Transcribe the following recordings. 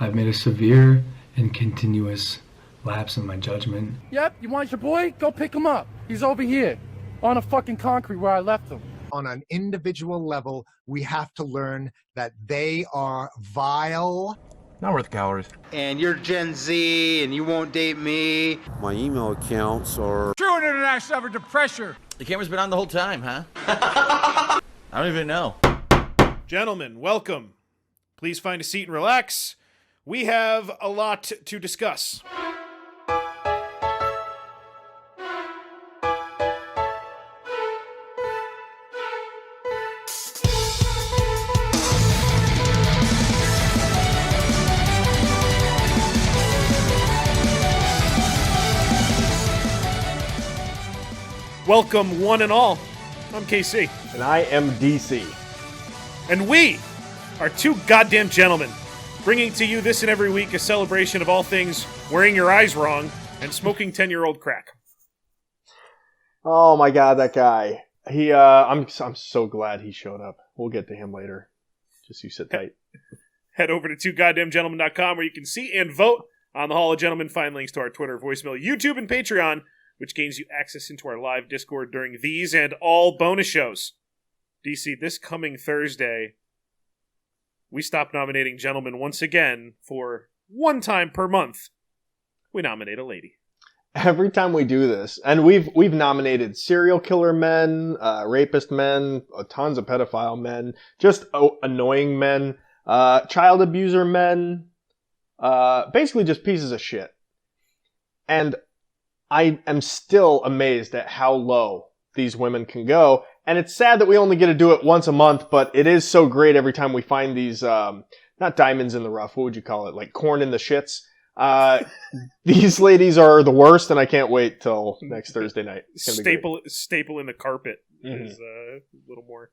I've made a severe and continuous lapse in my judgment. Yep, you want your boy? Go pick him up. He's over here, on a fucking concrete where I left him. On an individual level, we have to learn that they are vile. Not worth calories. And you're Gen Z and you won't date me. My email accounts are... True international effort to pressure. The camera's been on the whole time, huh? I don't even know. Gentlemen, welcome. Please find a seat and relax. We have a lot to discuss. Welcome, one and all. I'm KC. And I am DC. And we are two goddamn gentlemen, bringing to you this and every week a celebration of all things wearing your eyes wrong and smoking 10-year-old crack. Oh my god, that guy. I'm so glad he showed up. We'll get to him later. Just you sit tight. Head over to twogoddamngentlemen.com where you can see and vote on the Hall of Gentlemen. Find links to our Twitter, voicemail, YouTube, and Patreon, which gains you access into our live Discord during these and all bonus shows. DC, this coming Thursday, we stop nominating gentlemen once again for one time per month. We nominate a lady. Every time we do this, and we've nominated serial killer men, rapist men, tons of pedophile men, just annoying men, child abuser men, basically just pieces of shit. And I am still amazed at how low these women can go. And it's sad that we only get to do it once a month, but it is so great every time we find these, not diamonds in the rough, what would you call it? Like corn in the shits. These ladies are the worst, and I can't wait till next Thursday night. Staple in the carpet is a little more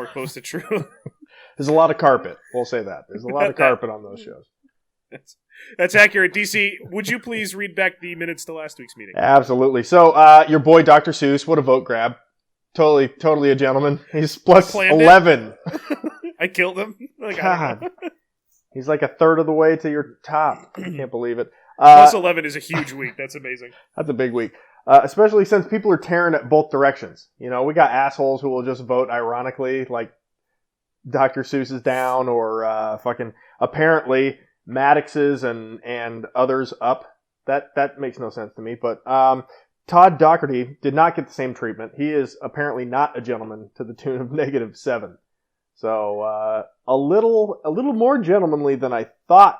close to true. There's a lot of carpet. We'll say that. There's a lot of carpet on those shows. That's accurate. DC, would you please read back the minutes to last week's meeting? Absolutely. So, your boy Dr. Seuss, what a vote grab. Totally a gentleman. He's plus 11. I killed him. God. He's like a third of the way to your top. I can't believe it. Plus 11 is a huge week. That's amazing. That's a big week. Especially since people are tearing at both directions. You know, we got assholes who will just vote ironically, like Dr. Seuss is down, or fucking apparently Maddox's and others up. That makes no sense to me. But Todd Daugherty did not get the same treatment. He is apparently not a gentleman to the tune of -7. So a little more gentlemanly than I thought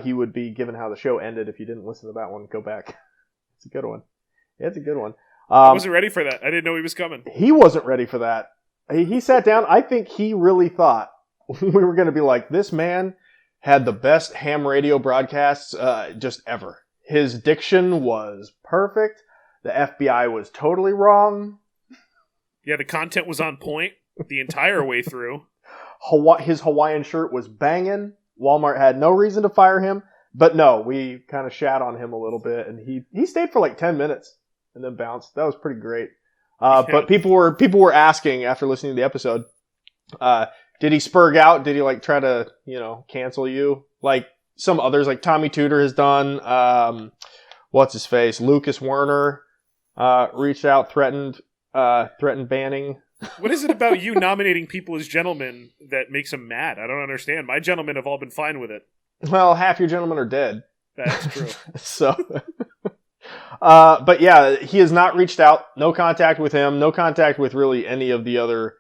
he would be, given how the show ended. If you didn't listen to that one, go back. It's a good one. It's a good one. I wasn't ready for that. I didn't know he was coming. He wasn't ready for that. He sat down. I think he really thought we were going to be like, this man had the best ham radio broadcasts just ever. His diction was perfect. The FBI was totally wrong. Yeah, the content was on point the entire way through. His Hawaiian shirt was banging. Walmart had no reason to fire him. But no, we kind of shat on him a little bit. And he stayed for like 10 minutes and then bounced. That was pretty great. But people were asking after listening to the episode, did he spurg out? Did he like try to, cancel you? Like some others, like Tommy Tudor has done. What's his face? Lucas Werner reached out, threatened banning. What is it about you nominating people as gentlemen that makes them mad? I don't understand. My gentlemen have all been fine with it. Well, half your gentlemen are dead. That's true. So, but yeah, he has not reached out. No contact with him. No contact with really any of the other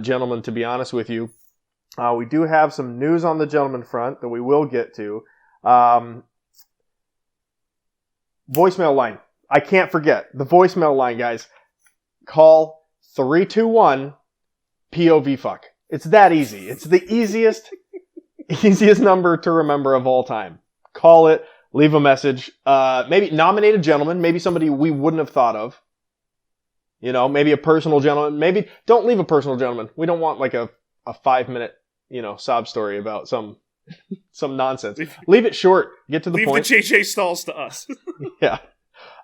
gentlemen, to be honest with you. We do have some news on the gentleman front that we will get to. Voicemail line. I can't forget. The voicemail line, guys. Call 321 POV fuck. It's that easy. It's the easiest number to remember of all time. Call it, leave a message. Maybe nominate a gentleman, maybe somebody we wouldn't have thought of. Maybe a personal gentleman. Maybe don't leave a personal gentleman. We don't want like a 5-minute, sob story about some nonsense. Leave it short. Get to the point. Leave the JJ Stalls to us. Yeah.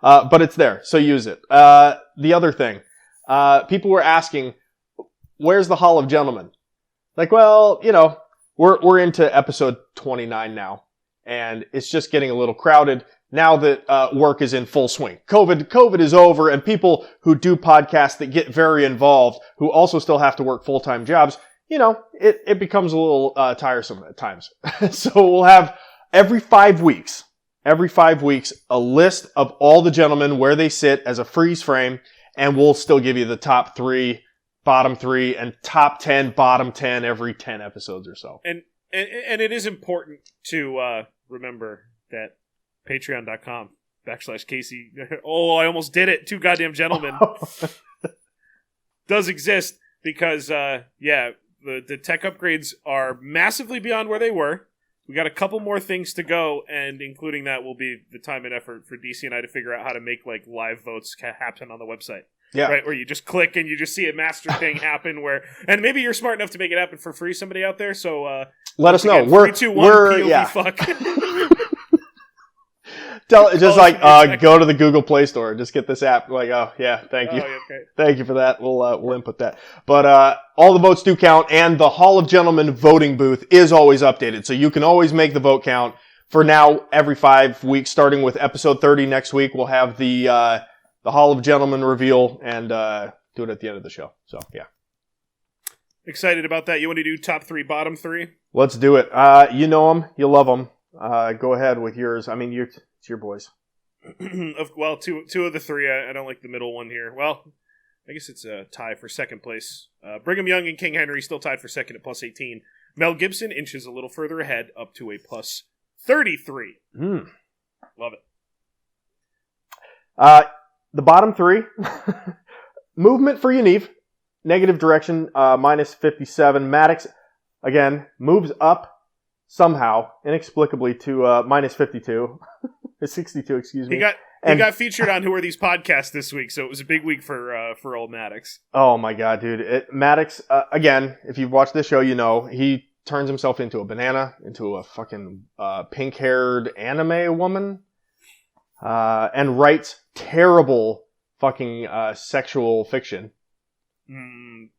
But it's there, so use it. The other thing. People were asking, where's the Hall of Gentlemen? Like, well, we're into episode 29 now, and it's just getting a little crowded now that work is in full swing. COVID is over, and people who do podcasts that get very involved, who also still have to work full-time jobs, you know, it becomes a little tiresome at times. So we'll have every 5 weeks, a list of all the gentlemen where they sit as a freeze frame, and we'll still give you the top 3, bottom 3, and top 10, bottom 10 every 10 episodes or so. And it is important to remember that patreon.com/Casey. Oh, I almost did it. 2 goddamn gentlemen. Does exist because, the tech upgrades are massively beyond where they were. We got a couple more things to go, and including that will be the time and effort for DC and I to figure out how to make like live votes happen on the website. Yeah. Right, where you just click and you just see a master thing happen and maybe you're smart enough to make it happen for free, somebody out there, so let us know. Again, 3, 2, 1, we're POV yeah. fuck. Go to the Google Play Store. Just get this app. Like, oh yeah, thank you. Okay. Thank you for that. We'll input that. But all the votes do count, and the Hall of Gentlemen voting booth is always updated, so you can always make the vote count. For now, every 5 weeks, starting with episode 30 next week, we'll have the Hall of Gentlemen reveal and do it at the end of the show. So yeah, Excited about that. You want to do top 3, bottom 3? let's do it. You know them, you love them. Go ahead with yours. I mean, it's your boys. Well, two of the 3. I don't like the middle one here. Well, I guess it's a tie for second place. Brigham Young and King Henry still tied for second at plus 18. Mel Gibson inches a little further ahead, up to a plus 33. Love it. The bottom 3. Movement for Yaniv. Negative direction, minus 57. Maddox, again, moves up somehow, inexplicably, to minus 52. 62, excuse me. He got featured on Who Are These Podcasts this week, so it was a big week for old Maddox. Oh my god, dude. Maddox, again, if you've watched this show, you know, he turns himself into a banana, into a fucking pink-haired anime woman, and writes terrible fucking sexual fiction.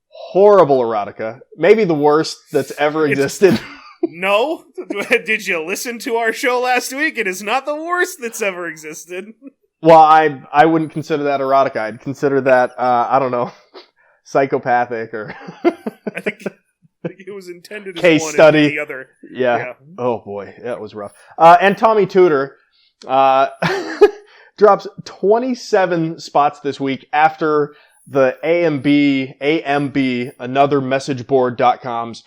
Horrible erotica. Maybe the worst that's ever existed. No? Did you listen to our show last week? It is not the worst that's ever existed. Well, I wouldn't consider that erotica. I'd consider that, I don't know, psychopathic or... I think it was intended as case one study. and the other. Yeah. Oh boy, that was rough. And Tommy Tudor drops 27 spots this week after the AMB, another messageboard.com's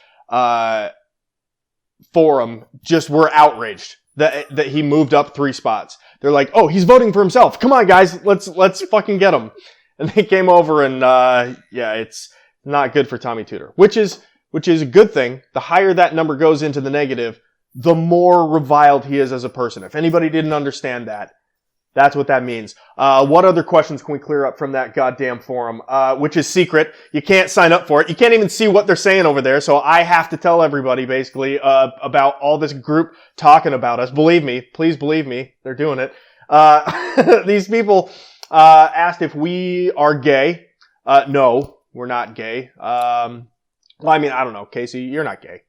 forum just were outraged that he moved up 3 spots. They're like, oh, he's voting for himself. Come on, guys, let's fucking get him. And they came over and it's not good for Tommy Tudor, which is a good thing. The higher that number goes into the negative, the more reviled he is as a person. If anybody didn't understand that, that's what that means. What other questions can we clear up from that goddamn forum? Which is secret. You can't sign up for it. You can't even see what they're saying over there. So I have to tell everybody basically, about all this group talking about us. Believe me. Please believe me. They're doing it. These people, asked if we are gay. No, we're not gay. Well, I mean, I don't know. Casey, you're not gay.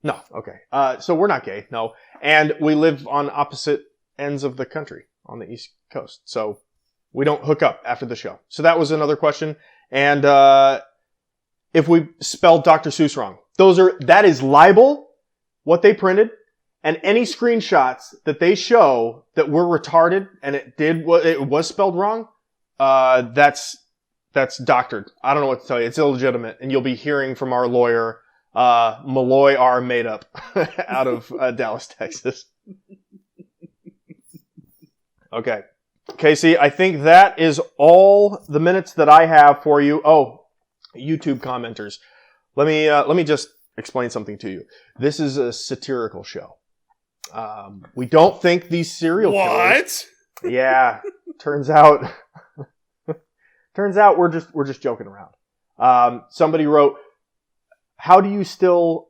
No, okay. So we're not gay, no. And we live on opposite ends of the country, on the East Coast. So we don't hook up after the show. So that was another question. And if we spelled Dr. Seuss wrong, that is libel, what they printed, and any screenshots that they show that were retarded and it was spelled wrong, that's doctored. I don't know what to tell you. It's illegitimate, and you'll be hearing from our lawyer, Malloy R. Made Up out of Dallas, Texas. Okay. Casey, I think that is all the minutes that I have for you. Oh, YouTube commenters. Let me just explain something to you. This is a satirical show. We don't think these serial killers... What? Yeah. Turns out we're just joking around. Somebody wrote, how do you still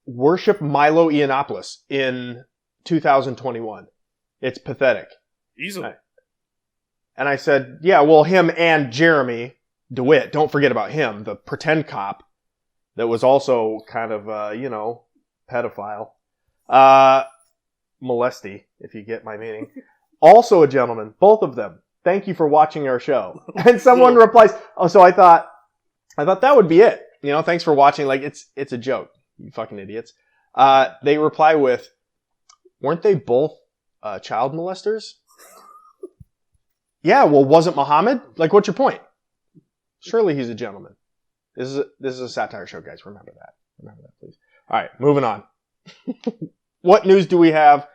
worship Milo Yiannopoulos in 2021? It's pathetic. Easily. And I said, yeah, well, him and Jeremy DeWitt, don't forget about him, the pretend cop, that was also kind of, pedophile. Molesty, if you get my meaning. Also a gentleman, both of them. Thank you for watching our show. And someone replies, oh, so I thought that would be it. Thanks for watching. Like, it's a joke, you fucking idiots. They reply with, weren't they both child molesters? Yeah, well, wasn't Muhammad? Like, what's your point? Surely he's a gentleman. This is a satire show, guys. Remember that. Remember that, please. All right, moving on. What news do we have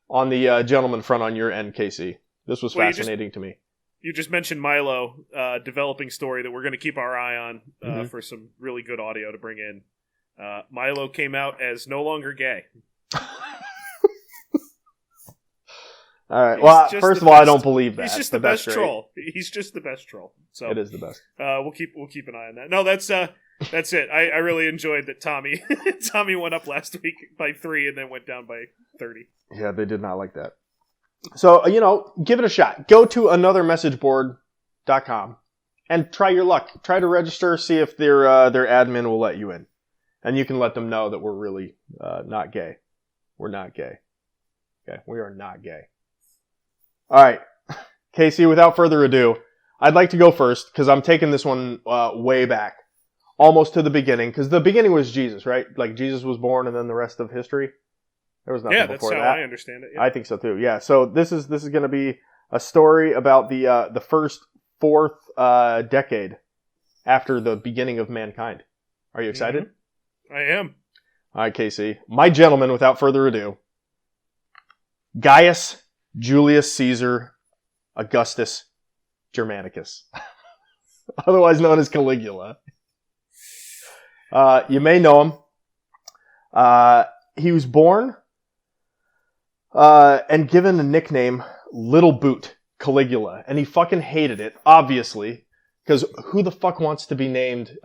on the gentleman front on your end, Casey? This was fascinating to me. You just mentioned Milo, developing story that we're going to keep our eye on for some really good audio to bring in. Milo came out as no longer gay. All right. Well, first of all, I don't believe that. He's just the best troll. He's just the best troll. So it is the best. We'll keep an eye on that. No, that's it. I really enjoyed that Tommy went up last week by 3 and then went down by 30. Yeah, they did not like that. So, give it a shot. Go to anothermessageboard.com and try your luck. Try to register, see if their admin will let you in. And you can let them know that we're really not gay. We're not gay. Okay, we are not gay. All right, Casey, without further ado, I'd like to go first because I'm taking this one way back, almost to the beginning, because the beginning was Jesus, right? Like Jesus was born and then the rest of history. There was nothing before that. Yeah, that's how I understand it. Yeah. I think so too. Yeah. So this is going to be a story about the first fourth decade after the beginning of mankind. Are you excited? Mm-hmm. I am. All right, Casey. My gentleman, without further ado, Gaius Julius Caesar Augustus Germanicus, otherwise known as Caligula. You may know him. He was born and given a nickname, Little Boot Caligula, and he fucking hated it, obviously, because who the fuck wants to be named?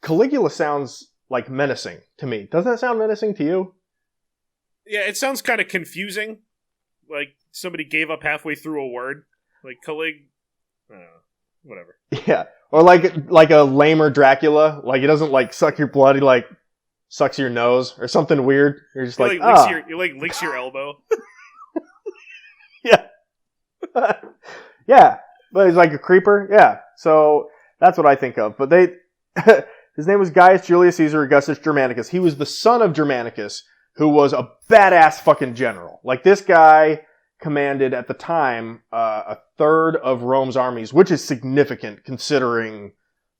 Caligula sounds like menacing to me. Doesn't that sound menacing to you? Yeah, it sounds kind of confusing. Like somebody gave up halfway through a word. Like whatever. Yeah, or like a lamer Dracula. Like he doesn't like suck your blood. He like sucks your nose or something weird. You're just he licks your elbow. Yeah. Yeah, but he's like a creeper. Yeah, so that's what I think of. But his name was Gaius Julius Caesar Augustus Germanicus. He was the son of Germanicus, who was a badass fucking general. Like, this guy commanded, at the time, a third of Rome's armies, which is significant considering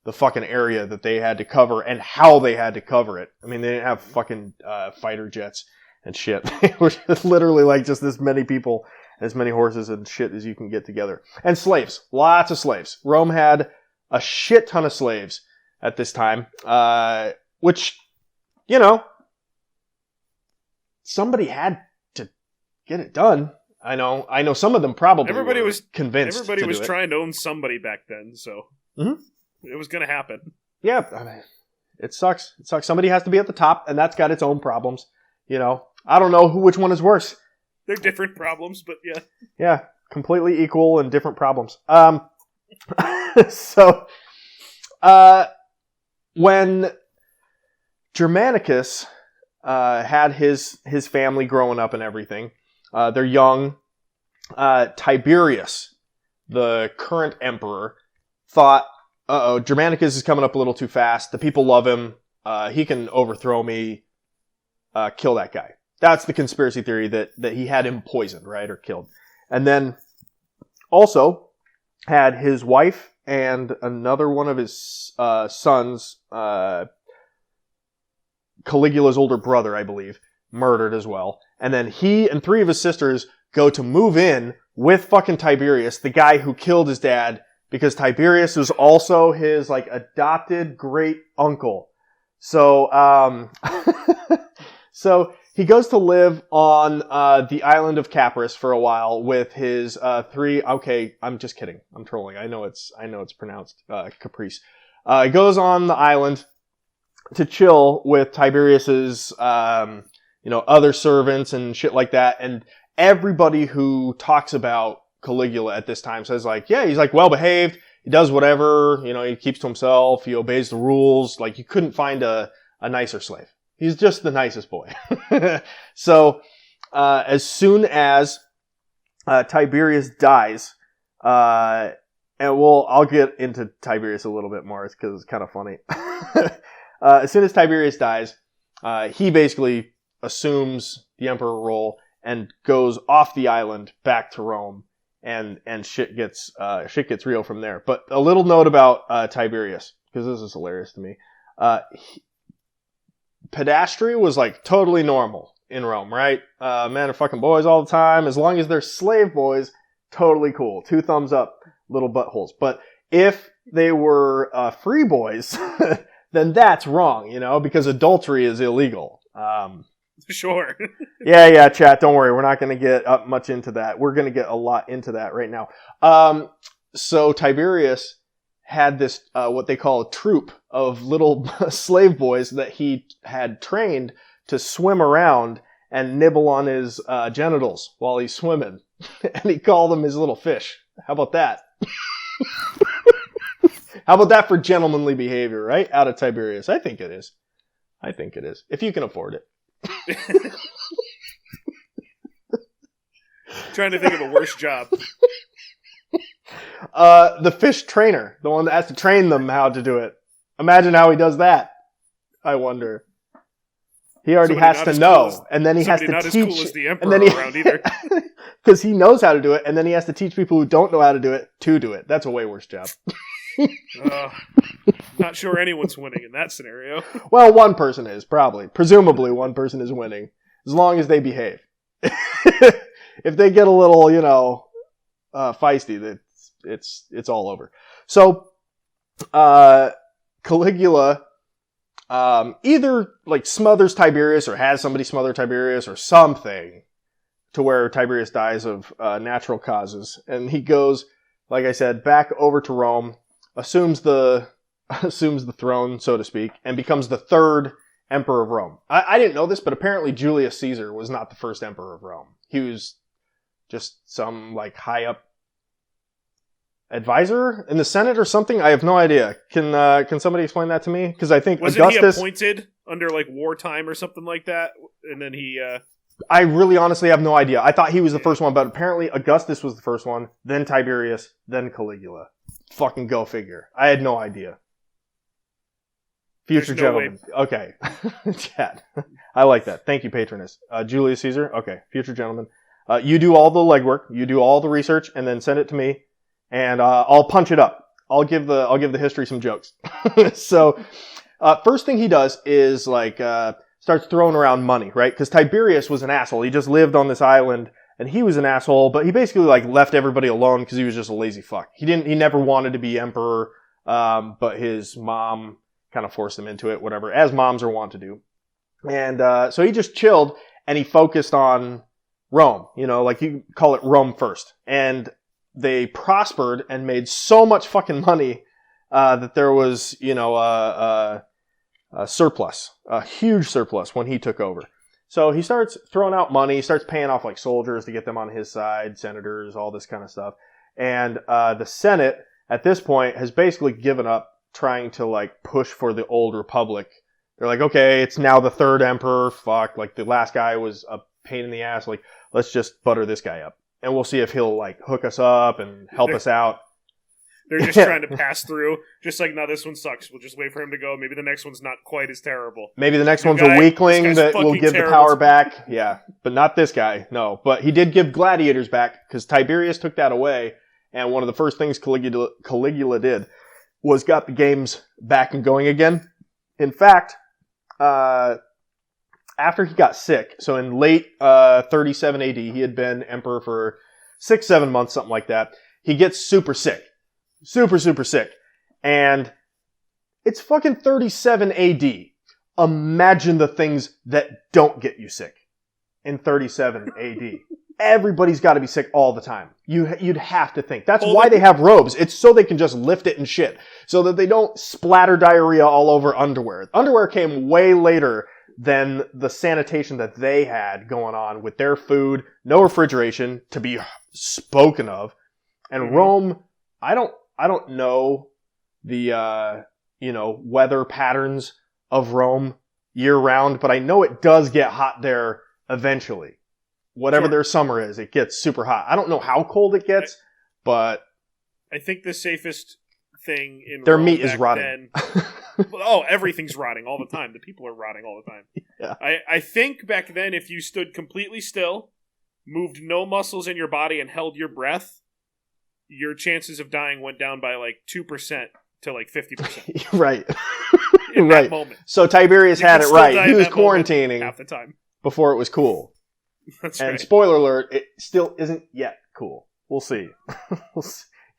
the fucking area that they had to cover and how they had to cover it. I mean, they didn't have fucking fighter jets and shit. It was literally like just this many people, as many horses and shit as you can get together. And slaves. Lots of slaves. Rome had a shit ton of slaves at this time, which, somebody had to get it done. I know some of them probably was convinced. Everybody was trying to own somebody back then, so it was going to happen. Yeah, I mean, it sucks. It sucks. Somebody has to be at the top, and that's got its own problems. I don't know which one is worse. They're different problems, but yeah. Yeah, completely equal and different problems. So, when Germanicus had his family growing up and everything, they're young. Tiberius, the current emperor, thought, Germanicus is coming up a little too fast. The people love him. He can overthrow me. Kill that guy. That's the conspiracy theory that he had him poisoned, right, or killed. And then also had his wife and another one of his sons, Caligula's older brother, I believe, murdered as well. And then he and 3 of his sisters go to move in with fucking Tiberius, the guy who killed his dad, because Tiberius was also his adopted great uncle. So, so he goes to live on the island of Capris for a while with his 3. Okay, I'm just kidding. I'm trolling. I know it's pronounced Caprice. He goes on the island to chill with Tiberius's other servants and shit like that. And everybody who talks about Caligula at this time says he's well behaved. He does whatever, he keeps to himself, he obeys the rules. Like, you couldn't find a nicer slave. He's just the nicest boy. So, as soon as Tiberius dies, and I'll get into Tiberius a little bit more because it's kind of funny. As soon as Tiberius dies, he basically assumes the emperor role and goes off the island back to Rome, and shit gets real from there. But a little note about Tiberius, because this is hilarious to me. Pedastry was like totally normal in Rome, right? Men are fucking boys all the time. As long as they're slave boys, totally cool. 2 thumbs up, little buttholes. But if they were free boys, then that's wrong, because adultery is illegal. Sure. Yeah, chat, don't worry. We're not going to get up much into that. We're going to get a lot into that right now. So Tiberius had this, what they call a troop of little slave boys that he had trained to swim around and nibble on his genitals while he's swimming. And he called them his little fish. How about that? How about that for gentlemanly behavior, right? Out of Tiberius. I think it is. If you can afford it. Trying to think of a worse job. The fish trainer, the one that has to train them how to do it. Imagine how he does that. I wonder. He already has to know, and then he has to not teach. As cool as the and emperor then around either. Because he knows how to do it, and then he has to teach people who don't know how to do it to do it. That's a way worse job. Not sure anyone's winning in that scenario. Well, one person is, probably. Presumably one person is winning. As long as they behave. If they get a little, feisty, it's all over. So, Caligula, either like smothers Tiberius or has somebody smother Tiberius or something to where Tiberius dies of natural causes. And he goes, like I said, back over to Rome, assumes the throne, so to speak, and becomes the 3rd emperor of Rome. I didn't know this, but apparently Julius Caesar was not the first emperor of Rome. He was just some like high up advisor in the Senate or something. I have no idea. Can somebody explain that to me? Because I think Wasn't Augustus he appointed under like wartime or something like that, and then he. I really honestly have no idea. I thought he was the first one, but apparently Augustus was the first one, then Tiberius, then Caligula. Fucking go figure. I had no idea. Future gentleman. Okay. Chat. I like that. Thank you, Patronus. Julius Caesar. Okay. Future gentleman. You do all the legwork. You do all the research, and then send it to me, and I'll punch it up. I'll give the history some jokes. So, first thing he does is starts throwing around money, right? Because Tiberius was an asshole. He just lived on this island, and he was an asshole. But he basically left everybody alone because he was just a lazy fuck. He never wanted to be emperor, but his mom kind of forced him into it, whatever, as moms are wont to do. And so he just chilled, and he focused on Rome. You call it Rome first. And they prospered and made so much fucking money that there was, a surplus, a huge surplus when he took over. So he starts throwing out money, he starts paying off soldiers to get them on his side, senators, all this kind of stuff. And the Senate at this point has basically given up trying to push for the old republic. They're like, okay, it's now the 3rd emperor. Fuck, the last guy was a pain in the ass. Let's just butter this guy up, and we'll see if he'll hook us up and help us out. They're just trying to pass through. Just no, this one sucks. We'll just wait for him to go. Maybe the next one's not quite as terrible. Maybe the next one's a weakling that will give the power back. Yeah, but not this guy. No, but he did give gladiators back because Tiberius took that away. And one of the first things Caligula did was got the games back and going again. In fact, after he got sick, so in late 37 AD, he had been emperor for 6-7 months, something like that. He gets super sick. Super, super sick. And it's fucking 37 AD. Imagine the things that don't get you sick in 37 AD. Everybody's got to be sick all the time. You'd have to think. That's why they have robes. It's so they can just lift it and shit. So that they don't splatter diarrhea all over underwear. Underwear came way later than the sanitation that they had going on with their food. No refrigeration to be spoken of. And Rome, I don't know the weather patterns of Rome year round, but I know it does get hot there eventually. Whatever their summer is, it gets super hot. I don't know how cold it gets, but I think the safest thing in their Rome meat is back rotting. Everything's rotting all the time. The people are rotting all the time. Yeah. I think back then, if you stood completely still, moved no muscles in your body, and held your breath, your chances of dying went down by like 2% to like 50%. Right. In that moment. So Tiberius had it right. He was quarantining half the time before it was cool. That's and right. spoiler alert, it still isn't yet cool. We'll see.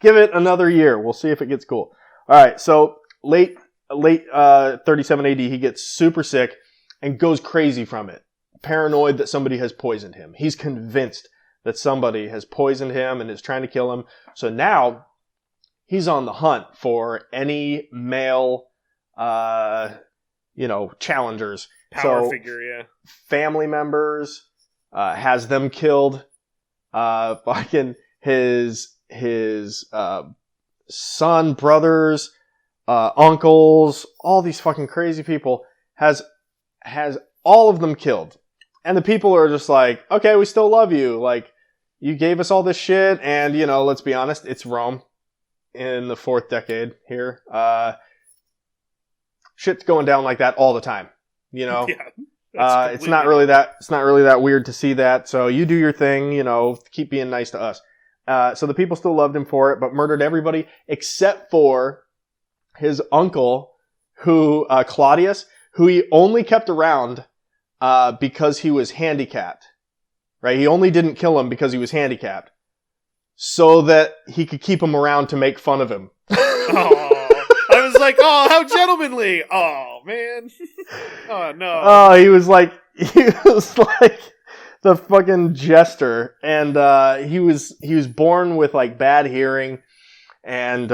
Give it another year. We'll see if it gets cool. All right. So late 37 AD, he gets super sick and goes crazy from it. Paranoid that somebody has poisoned him. He's convinced that somebody has poisoned him and is trying to kill him. So now he's on the hunt for any male, challengers. Power figure, yeah. Family members, has them killed. Fucking his son, brothers, uncles, all these fucking crazy people, has all of them killed. And the people are just like, okay, we still love you. Like, you gave us all this shit, and, let's be honest, it's Rome in the 4th decade here. Shit's going down like that all the time, Yeah. It's not really that weird to see that. So you do your thing, keep being nice to us. So the people still loved him for it, but murdered everybody except for his uncle, Claudius, who he only kept around because he was handicapped. Right? He only didn't kill him because he was handicapped, so that he could keep him around to make fun of him. Oh, I was like, oh, how gentlemanly! Oh man, oh no. Oh, he was like the fucking jester, and he was born with like bad hearing, and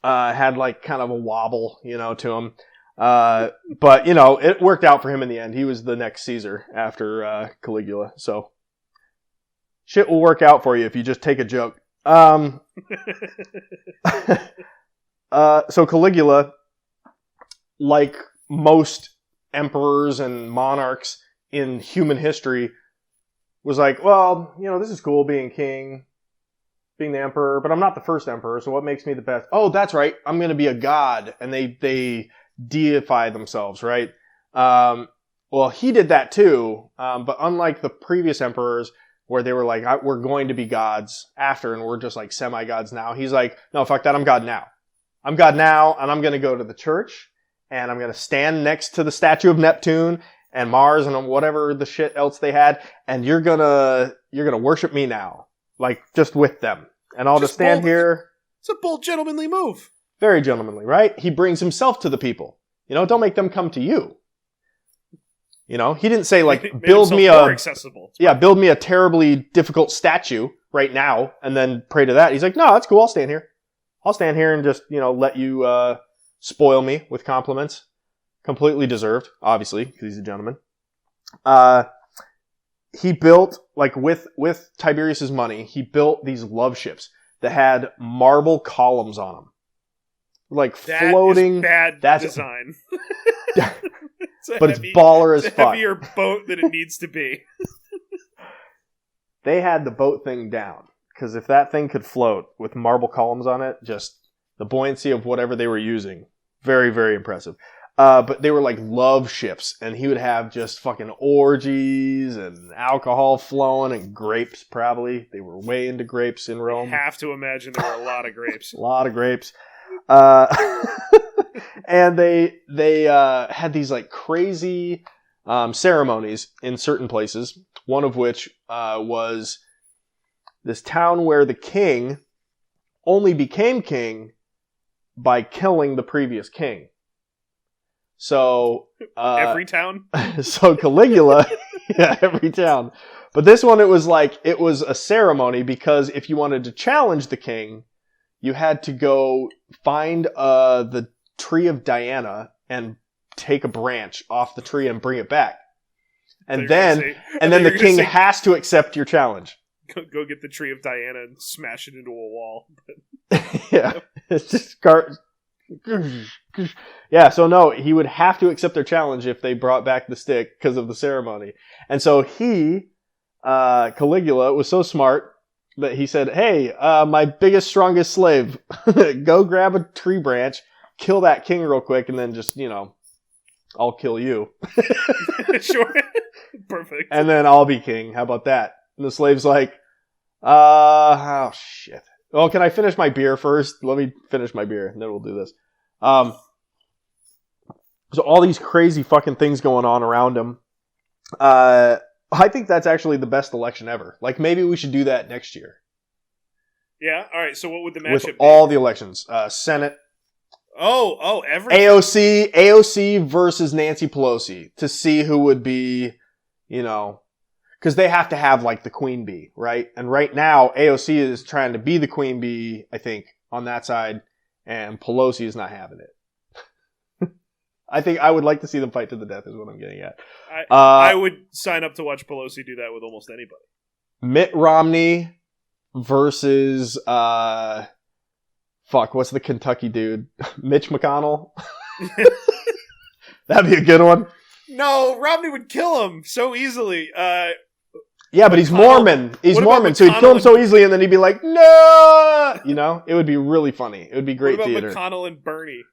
had like kind of a wobble, to him. But it worked out for him in the end. He was the next Caesar after Caligula. So shit will work out for you if you just take a joke. So Caligula, like most emperors and monarchs in human history, was like, well, this is cool being king, being the emperor, but I'm not the first emperor, so what makes me the best? Oh, that's right, I'm going to be a god. And they deify themselves, right? Well, he did that too, but unlike the previous emperors, where they were like, we're going to be gods after, and we're just like semi-gods now, he's like, no, fuck that, I'm God now. I'm God now, and I'm going to go to the church, and I'm going to stand next to the statue of Neptune and Mars and whatever the shit else they had, and you're gonna worship me now, like just with them, and I'll just stand here. It's a bold, gentlemanly move. Very gentlemanly, right? He brings himself to the people. Don't make them come to you. He didn't say like, build me a terribly difficult statue right now and then pray to that. He's like, no, that's cool. I'll stand here. I'll stand here and just, let you spoil me with compliments. Completely deserved, obviously, because he's a gentleman. He built, like with Tiberius's money, he built these love ships that had marble columns on them. Like that floating. That's design. But it's baller as fuck. It's a heavier boat than it needs to be. They had the boat thing down. Because if that thing could float with marble columns on it, just the buoyancy of whatever they were using. Very, very impressive. But they were like love ships. And he would have just fucking orgies and alcohol flowing and grapes, probably. They were way into grapes in Rome. I have to imagine there were a lot of grapes. A lot of grapes. And they had these like crazy ceremonies in certain places. One of which was this town where the king only became king by killing the previous king. So every town. So Caligula, yeah, every town. But this one, it was a ceremony because if you wanted to challenge the king, you had to go find the tree of Diana and take a branch off the tree and bring it back. And then the king has to accept your challenge. go get the tree of Diana and smash it into a wall. Yeah, it's just yeah. So no, he would have to accept their challenge if they brought back the stick because of the ceremony. And so he, Caligula, was so smart that he said, "Hey, my biggest, strongest slave, go grab a tree branch, kill that king real quick, and then just I'll kill you." Sure, perfect. And then I'll be king. How about that? And the slave's like, oh shit. Well, can I finish my beer first? Let me finish my beer, and then we'll do this. So all these crazy fucking things going on around him. I think that's actually the best election ever. Like, maybe we should do that next year. Yeah, alright, so what would the matchup with be? all the elections. Senate. Everything. AOC versus Nancy Pelosi to see who would be, because they have to have, like, the queen bee, right? And right now, AOC is trying to be the queen bee, I think, on that side, and Pelosi is not having it. I think I would like to see them fight to the death is what I'm getting at. I would sign up to watch Pelosi do that with almost anybody. Mitt Romney versus, what's the Kentucky dude? Mitch McConnell? That'd be a good one. No, Romney would kill him so easily. Yeah, but he's Mormon. He's Mormon, so he'd kill him so easily, and then he'd be like, no! It would be really funny. It would be great theater. What about McConnell and Bernie?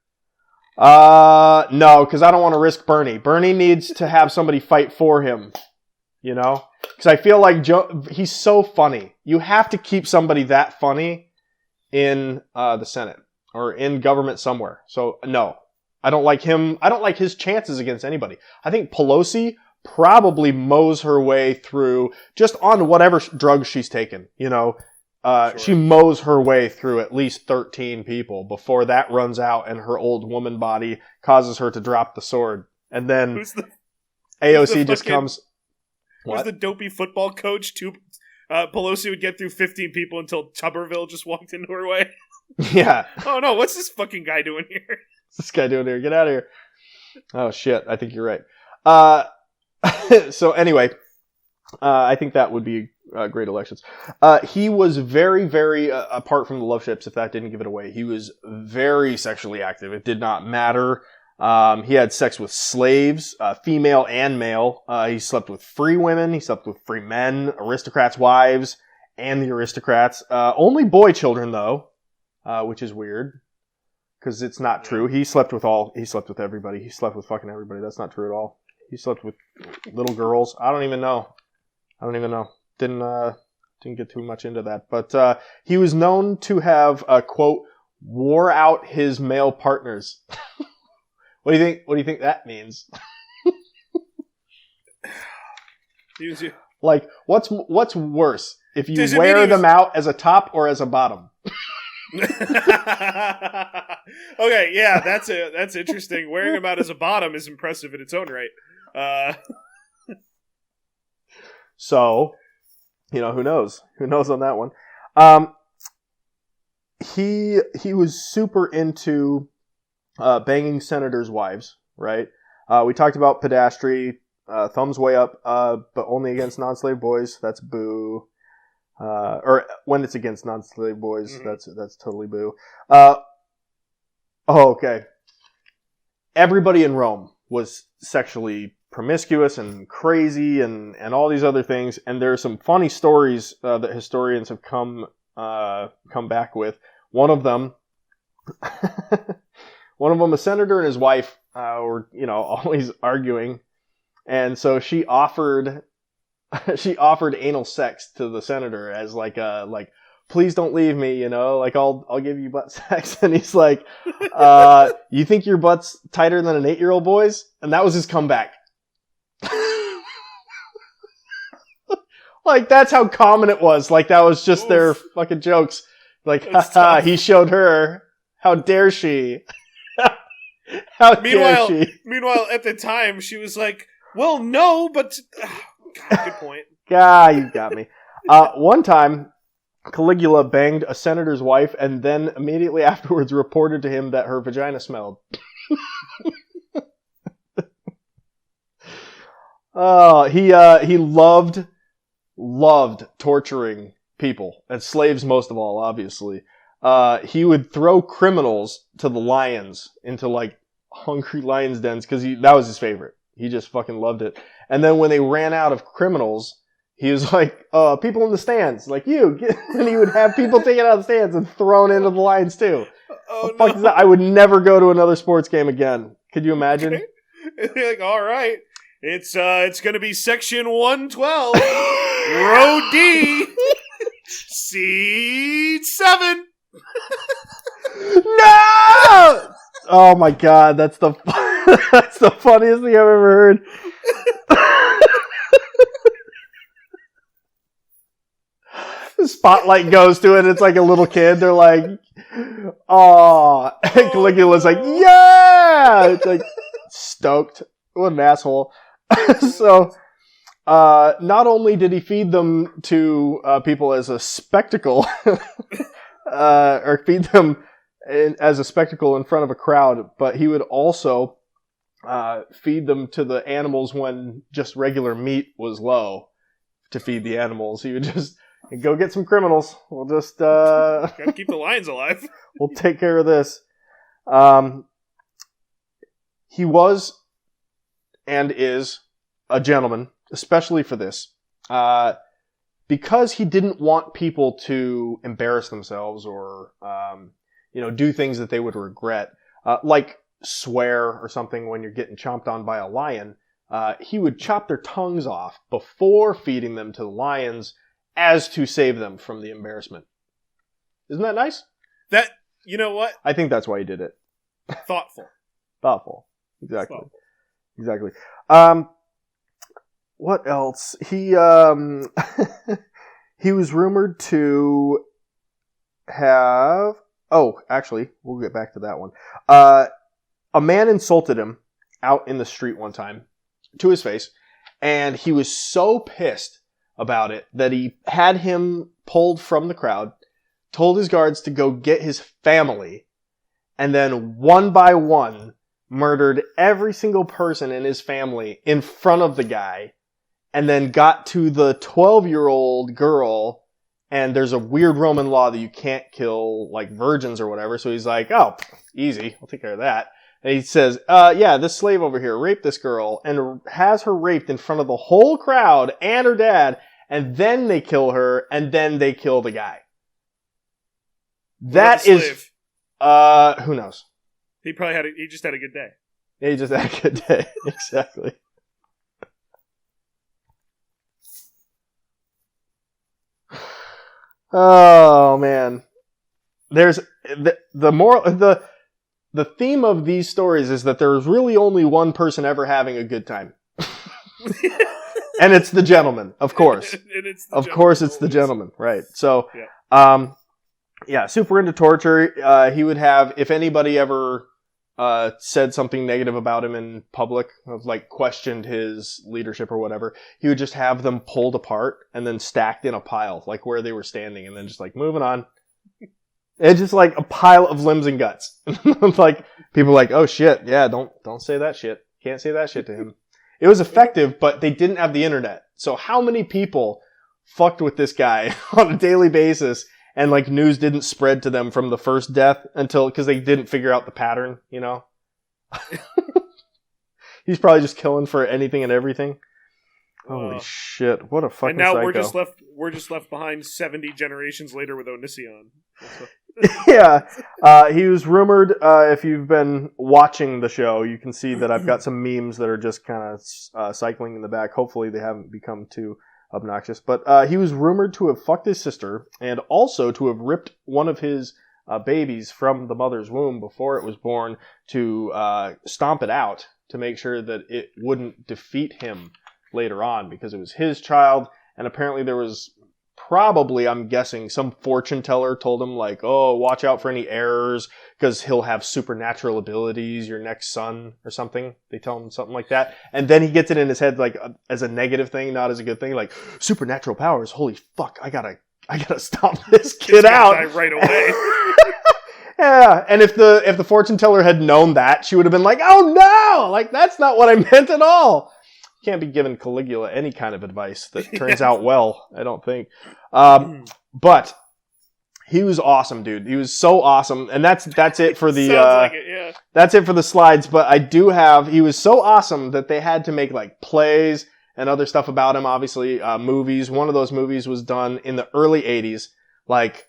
No, because I don't want to risk Bernie. Bernie needs to have somebody fight for him, Because I feel like he's so funny. You have to keep somebody that funny in the Senate or in government somewhere. So, no. I don't like him. I don't like his chances against anybody. I think Pelosi probably mows her way through just on whatever drugs she's taken, Sure. She mows her way through at least 13 people before that runs out and her old woman body causes her to drop the sword. And then AOC just comes... Who's the dopey football coach? Pelosi would get through 15 people until Tuberville just walked into her way. Yeah. Oh no, what's this fucking guy doing here? What's this guy doing here? Get out of here. Oh shit, I think you're right. So anyway, I think that would be great elections. He was very, very, apart from the love ships, if that didn't give it away, he was very sexually active. It did not matter. He had sex with slaves, female and male. He slept with free women. He slept with free men, aristocrats' wives, and the aristocrats. Only boy children, though, which is weird. Because it's not true. He slept with everybody. He slept with fucking everybody. That's not true at all. He slept with little girls. I don't even know. Didn't get too much into that. But he was known to have, quote, wore out his male partners. What do you think that means? Like, what's worse? If you wear them out as a top or as a bottom? Okay, yeah, that's interesting. Wearing them out as a bottom is impressive in its own right. So, who knows? Who knows on that one? He was super into banging senators' wives, right? We talked about pedastry, thumbs way up, but only against non-slave boys. That's boo. Or when it's against non-slave boys, that's totally boo. Okay. Everybody in Rome was sexually promiscuous and crazy and all these other things. And there are some funny stories that historians have come back with. One of them, a senator and his wife were, always arguing. And so she offered anal sex to the senator as please don't leave me, I'll give you butt sex. And he's like, you think your butt's tighter than an 8-year-old boy's? And that was his comeback. That's how common it was. That was just their fucking jokes. Haha, he showed her. How dare she? How dare she? Meanwhile, at the time, she was like, well, no, but... God, good point. You got me. One time, Caligula banged a senator's wife and then immediately afterwards reported to him that her vagina smelled. He loved loved torturing people, and slaves most of all, obviously. He would throw criminals to the lions, into like hungry lions' dens, because that was his favorite. He just fucking loved it. And then when they ran out of criminals, he was like, people in the stands, like you. And he would have people taken out of the stands and thrown into the lions too. Oh, fuck is that? I would never go to another sports game again. Could you imagine? Okay. Like, all right, it's going to be section 112, row D, seat 7. No! Oh my god, that's the that's the funniest thing I've ever heard. The spotlight goes to it. It's like a little kid. They're like, "Oh!" And Caligula's like, "Yeah!" It's like stoked. What an asshole. So, not only did he feed them to people as a spectacle, or feed them as a spectacle in front of a crowd, but he would also feed them to the animals when just regular meat was low to feed the animals. He would just go get some criminals. We'll just Gotta keep the lions alive. We'll take care of this. He was and is a gentleman, especially for this, because he didn't want people to embarrass themselves or do things that they would regret, like swear or something when you're getting chomped on by a lion. He would chop their tongues off before feeding them to the lions, as to save them from the embarrassment. Isn't that nice? That, you know what? I think that's why he did it. Thoughtful. Exactly. Thoughtful. Exactly. What else? He he was rumored to have... Oh, actually, we'll get back to that one. A man insulted him out in the street one time to his face, and he was so pissed about it that he had him pulled from the crowd, told his guards to go get his family, and then one by one murdered every single person in his family in front of the guy, and then got to the 12-year-old girl, and there's a weird Roman law that you can't kill like virgins or whatever, so he's like, oh, easy, I'll take care of that. And he says, yeah, this slave over here raped this girl and has her raped in front of the whole crowd and her dad, and then they kill her, and then they kill the guy. That is, who knows? He just had a good day. He just had a good day. Exactly. Oh man. There's the theme of these stories is that there's really only one person ever having a good time. And it's the gentleman, of course. It's the gentleman, right. So, yeah, super into torture. He would have, if anybody ever said something negative about him in public, of like questioned his leadership or whatever, he would just have them pulled apart and then stacked in a pile, like where they were standing, and then just like moving on. It's just like a pile of limbs and guts. Like people are like, oh shit, yeah, don't say that shit. Can't say that shit to him. It was effective, but they didn't have the internet. So how many people fucked with this guy on a daily basis, and like news didn't spread to them from the first death because they didn't figure out the pattern, you know? He's probably just killing for anything and everything. Holy shit, what a fucking psycho. And now we're just left behind 70 generations later with Onision. Yeah, he was rumored, if you've been watching the show, you can see that I've got some memes that are just kind of cycling in the back. Hopefully they haven't become too obnoxious. But he was rumored to have fucked his sister, and also to have ripped one of his babies from the mother's womb before it was born to stomp it out to make sure that it wouldn't defeat him later on, because it was his child. And apparently there was probably, I'm guessing, some fortune teller told him like, oh, watch out for any errors because he'll have supernatural abilities, your next son or something. They tell him something like that. And then he gets it in his head like as a negative thing, not as a good thing. Like, supernatural powers, holy fuck, I gotta stomp this kid out. Die right away. Yeah, and if the fortune teller had known that, she would have been like, oh no, like that's not what I meant at all. can't be giving Caligula any kind of advice that turns out well, I don't think. But he was awesome, dude. He was so awesome. And that's it for the Sounds like it, yeah. That's it for the slides, but I do have he was so awesome that they had to make like plays and other stuff about him, obviously, movies. One of those movies was done in the early 80s, like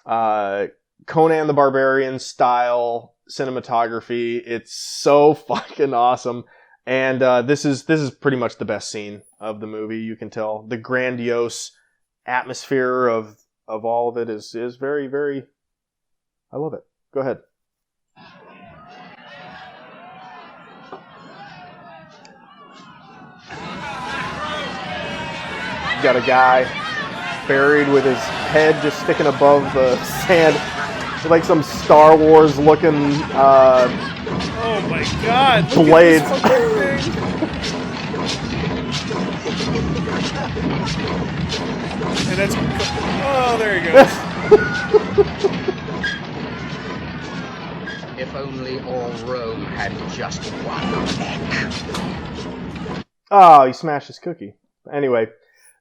Conan the Barbarian style cinematography. It's so fucking awesome. And this is pretty much the best scene of the movie. You can tell the grandiose atmosphere of all of it is very, very. I love it. Go ahead. You got a guy buried with his head just sticking above the sand, like some Star Wars looking. Oh my God! Blades. And that's there he goes. If only all Rome had just one neck. Oh, he smashed his cookie. Anyway,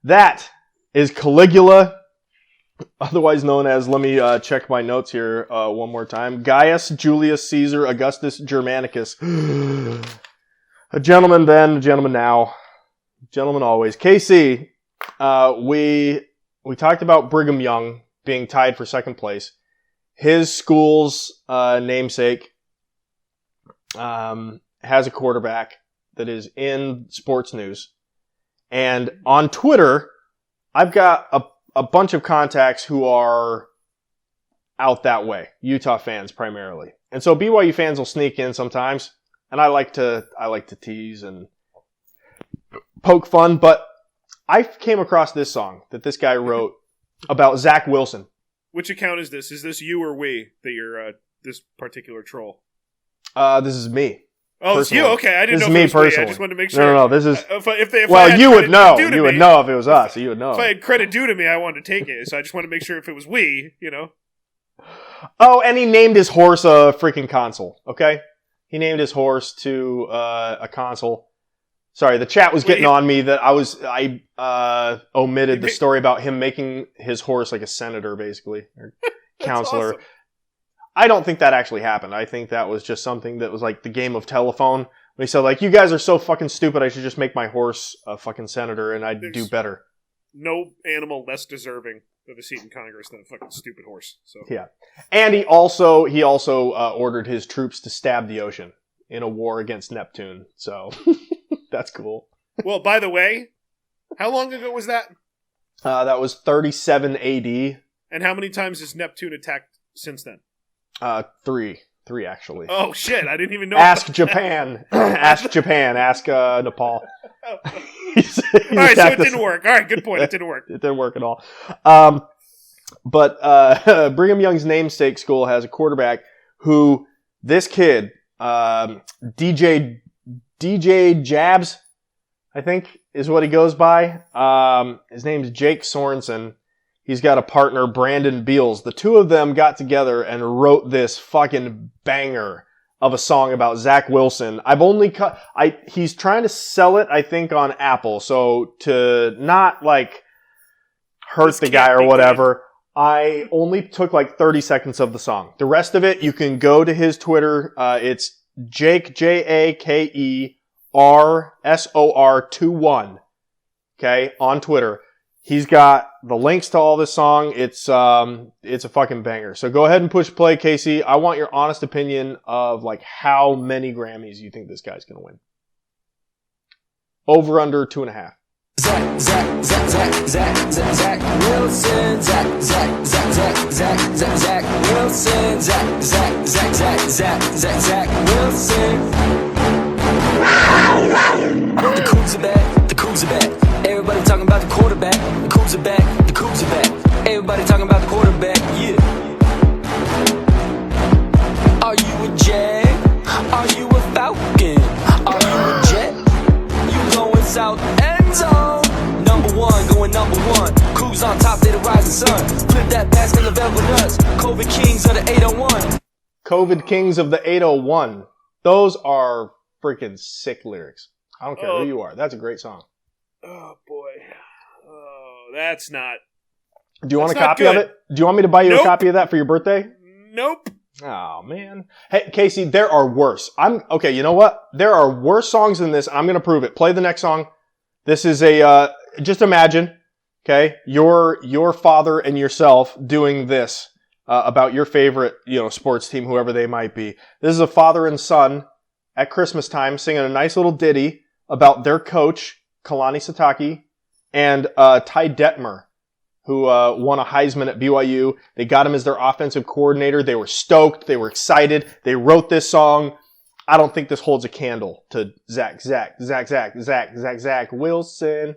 that is Caligula, otherwise known as, let me check my notes here one more time, Gaius Julius Caesar Augustus Germanicus. A gentleman then, a gentleman now, gentleman always. KC, we talked about Brigham Young being tied for second place. His school's namesake has a quarterback that is in sports news. And on Twitter, I've got a bunch of contacts who are out that way. Utah fans primarily. And so BYU fans will sneak in sometimes. And I like to tease and poke fun. But I came across this song that this guy wrote about Zach Wilson. Which account is this? Is this you or we that you're this particular troll? This is me. Oh, personally. it's you? Okay, I didn't this know is if it me was me. personally. I just wanted to make sure. No, this is... If well, I had you would credit know. due to You would me, know if it was us. You would know. If I had credit due to me, I wanted to take it. So I just want to make sure if it was we, you know. Oh, and he named his horse a freaking console, okay? He named his horse to a console. Sorry, the chat was getting on me that I omitted the story about him making his horse like a senator, basically, or counselor. Awesome. I don't think that actually happened. I think that was just something that was like the game of telephone. He said, like, you guys are so fucking stupid, I should just make my horse a fucking senator and I'd do better. No animal less deserving of a seat in Congress than a fucking stupid horse. So yeah. And he also ordered his troops to stab the ocean in a war against Neptune. So that's cool. Well, by the way, how long ago was that? That was 37 AD. And how many times has Neptune attacked since then? Three actually. Oh shit! I didn't even know. Ask Japan. Ask Japan. Ask Nepal. All right, so it didn't work. All right, good point. It didn't work. It didn't work at all. But Brigham Young's namesake school has a quarterback who this kid, DJ Jabs, I think is what he goes by. His name's Jake Sorensen. He's got a partner, Brandon Beals. The two of them got together and wrote this fucking banger of a song about Zach Wilson. He's trying to sell it, I think, on Apple. So to not like hurt the guy or whatever, I only took like 30 seconds of the song. The rest of it, you can go to his Twitter. It's Jake, JAKERSOR21. Okay, on Twitter. He's got the links to all this song. It's a fucking banger. So go ahead and push play, Casey. I want your honest opinion of like how many Grammys you think this guy's gonna win. Over under 2.5. Zach Wilson, Zach Wilson, Zach Wilson. The Cougs are back, the Cougs are back. Everybody talking about the quarterback. The Cougs are back, the Cougs are back. Everybody talking about the quarterback, yeah. Are you a Jag? Are you a Falcon? Are you a Jet? You going south end zone. Number one, going number one. Cougs on top, they the rising sun. Flip that pass in the velvet nuts. COVID Kings of the 801. COVID Kings of the 801. Those are freaking sick lyrics. I don't care who you are. That's a great song. Oh, boy. Oh, that's not... Do you want a That's not copy of good. it? Do you want me to buy you Nope. a copy of that for your birthday? Nope. Oh, man. Hey, Casey, there are worse. Okay, you know what? There are worse songs than this. I'm going to prove it. Play the next song. This is just imagine, okay, your father and yourself doing this about your favorite, sports team, whoever they might be. This is a father and son at Christmas time singing a nice little ditty about their coach, Kalani Sitake, and Ty Detmer, who won a Heisman at BYU. They got him as their offensive coordinator. They were stoked. They were excited. They wrote this song. I don't think this holds a candle to Zach Wilson.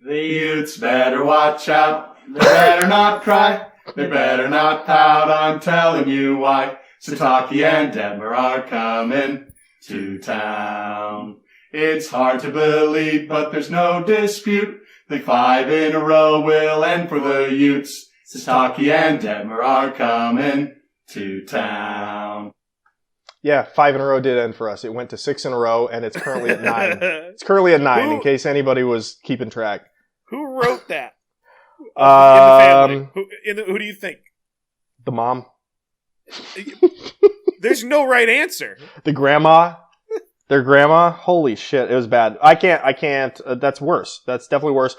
The Utes better watch out. They better not cry. They better not pout. I'm telling you why. Sitake and Detmer are coming to town. It's hard to believe, but there's no dispute. The 5 in a row will end for the Utes. Sitake and Detmer are coming to town. Yeah, 5 in a row did end for us. It went to 6 in a row, and it's currently at 9. It's currently at 9, in case anybody was keeping track. Who wrote that? In the family. Who do you think? The mom. There's no right answer. The grandma. Their grandma. Holy shit, it was bad. I can't. That's worse. That's definitely worse.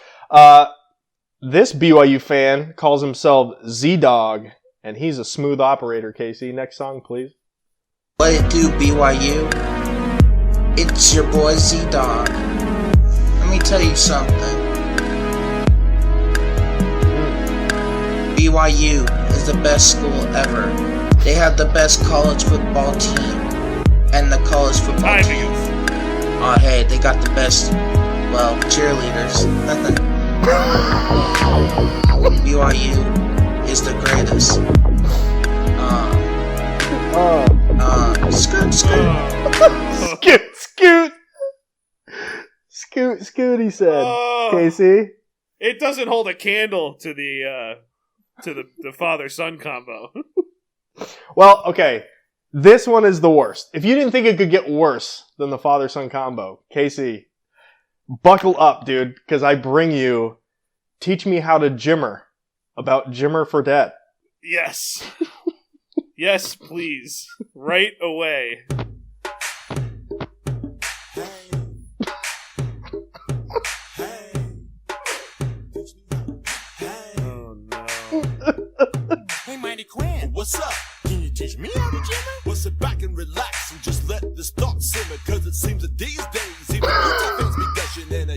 This BYU fan calls himself Z-Dog, and he's a smooth operator, Casey. Next song, please. What it do, BYU? It's your boy Z-Dog. Let me tell you something. BYU is the best school ever. They have the best college football team. And the college football team. Oh, hey, they got the best, cheerleaders. BYU is the greatest. Scoot, he said. Casey? It doesn't hold a candle to the father-son combo. Well, okay. This one is the worst. If you didn't think it could get worse than the father-son combo, Casey, buckle up, dude, because I bring you Teach Me How to Jimmer about Jimmer Fredette. Yes. Yes, please. Right away. Oh, no. Hey, Mighty Quinn, what's up? Can you teach me how to jimmer? Well, sit back and relax and just let this thought simmer. Cause it seems that these days, even you things be gushing. And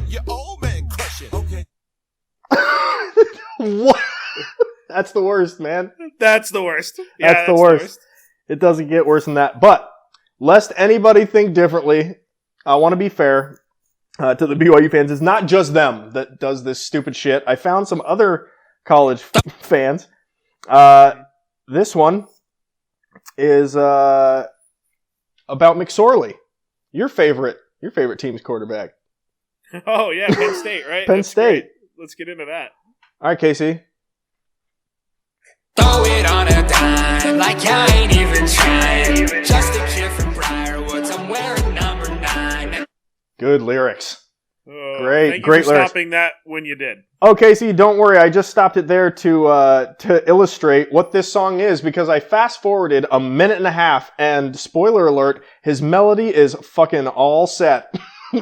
your old man crushing. Okay. What? That's the worst, man. That's the worst. Yeah, that's the worst. It doesn't get worse than that. But, lest anybody think differently, I want to be fair to the BYU fans. It's not just them that does this stupid shit. I found some other college fans. This one is about McSorley, your favorite team's quarterback. Oh yeah, Penn State, right? Penn State. Great. Let's get into that. All right, Casey. Throw it on a dime, like I ain't even trying. Just a kid from Briarwoods, I'm wearing number 9. Good lyrics. Thank you great for lyrics. stopping that when you did. Oh, Casey, don't worry. I just stopped it there to illustrate what this song is because I fast forwarded a minute and a half, and spoiler alert, his melody is fucking all set.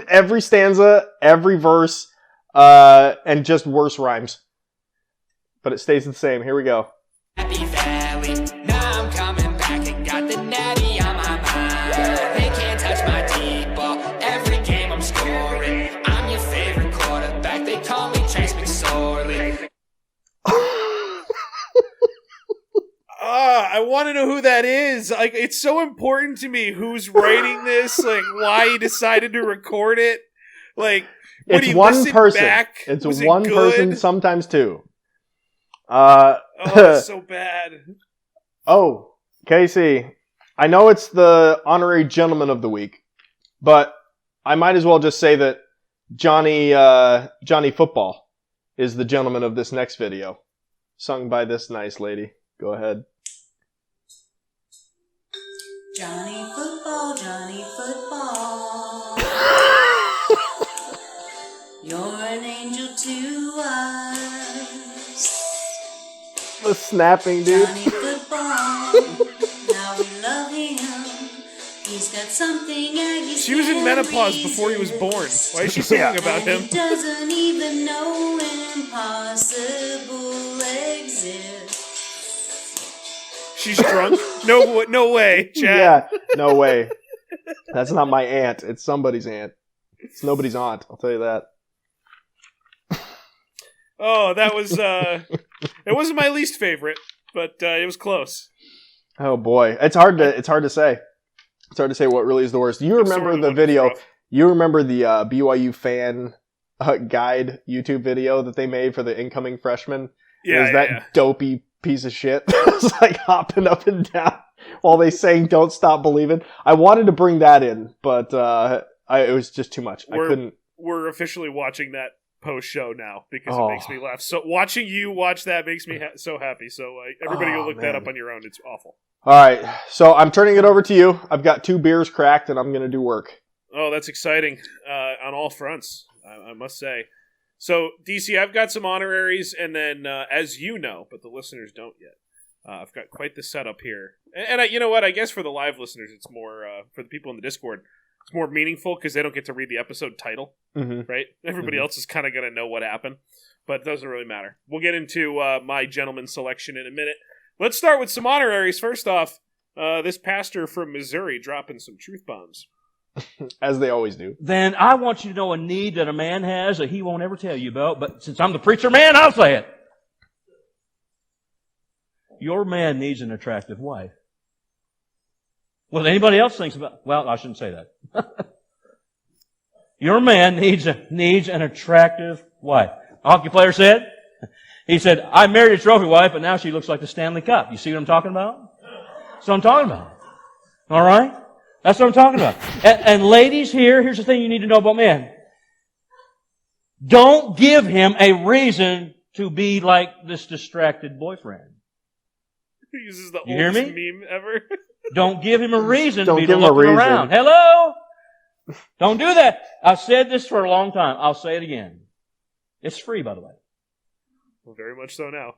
Every stanza, every verse, and just worse rhymes. But it stays the same. Here we go. Happy Valley, now I'm coming back and got the natty on my mind. They can't touch my deep ball. Every game I'm scoring. I'm your favorite quarterback. They call me Trace McSorley. I want to know who that is. Like, it's so important to me who's writing this. Like, why he decided to record it. Like, when It's one person. Back, It's was one it person, sometimes two. It's so bad. Oh, Casey, I know it's the honorary gentleman of the week, but I might as well just say that Johnny Football is the gentleman of this next video, sung by this nice lady. Go ahead. Johnny Football, Johnny Football. The snapping, dude. Johnny Football, now we love him. He's got something Aggie She was in menopause before he was born. Why is she singing about him? He doesn't even know impossible exists. She's drunk? No way, Chad. Yeah, no way. That's not my aunt. It's somebody's aunt. It's nobody's aunt. I'll tell you that. Oh, that was it wasn't my least favorite, but it was close. Oh boy, it's hard to say. It's hard to say what really is the worst. You remember the video? You remember the BYU fan guide YouTube video that they made for the incoming freshmen? Yeah, it was that dopey piece of shit that was like hopping up and down while they sang "Don't Stop Believing." I wanted to bring that in, but it was just too much. I couldn't. We're officially watching that post show now because it makes me laugh. So watching you watch that makes me so happy. So everybody go look that up on your own. It's awful. All right, so I'm turning it over to you. I've got 2 beers cracked, and I'm going to do work. Oh, that's exciting on all fronts, I must say. So, DC, I've got some honoraries, and then, as you know, but the listeners don't yet, I've got quite the setup here. And you know what? I guess for the live listeners, it's more, for the people in the Discord, it's more meaningful because they don't get to read the episode title, right? Everybody else is kind of going to know what happened, but it doesn't really matter. We'll get into my gentleman selection in a minute. Let's start with some honoraries. First off, this pastor from Missouri dropping some truth bombs. As they always do. Then I want you to know a need that a man has that he won't ever tell you about, but since I'm the preacher man, I'll say it. Your man needs an attractive wife. Well, anybody else thinks about, well, I shouldn't say that. Your man needs an attractive wife. A hockey player said, he said, I married a trophy wife, but now she looks like the Stanley Cup. You see what I'm talking about? That's what I'm talking about. All right? That's what I'm talking about. And ladies here's the thing you need to know about men. Don't give him a reason to be like this distracted boyfriend. He uses the You hear oldest me? meme ever. Don't give him a reason to Don't be give him a looking reason. around. Hello? Don't do that. I've said this for a long time. I'll say it again. It's free, by the way. Well, very much so now.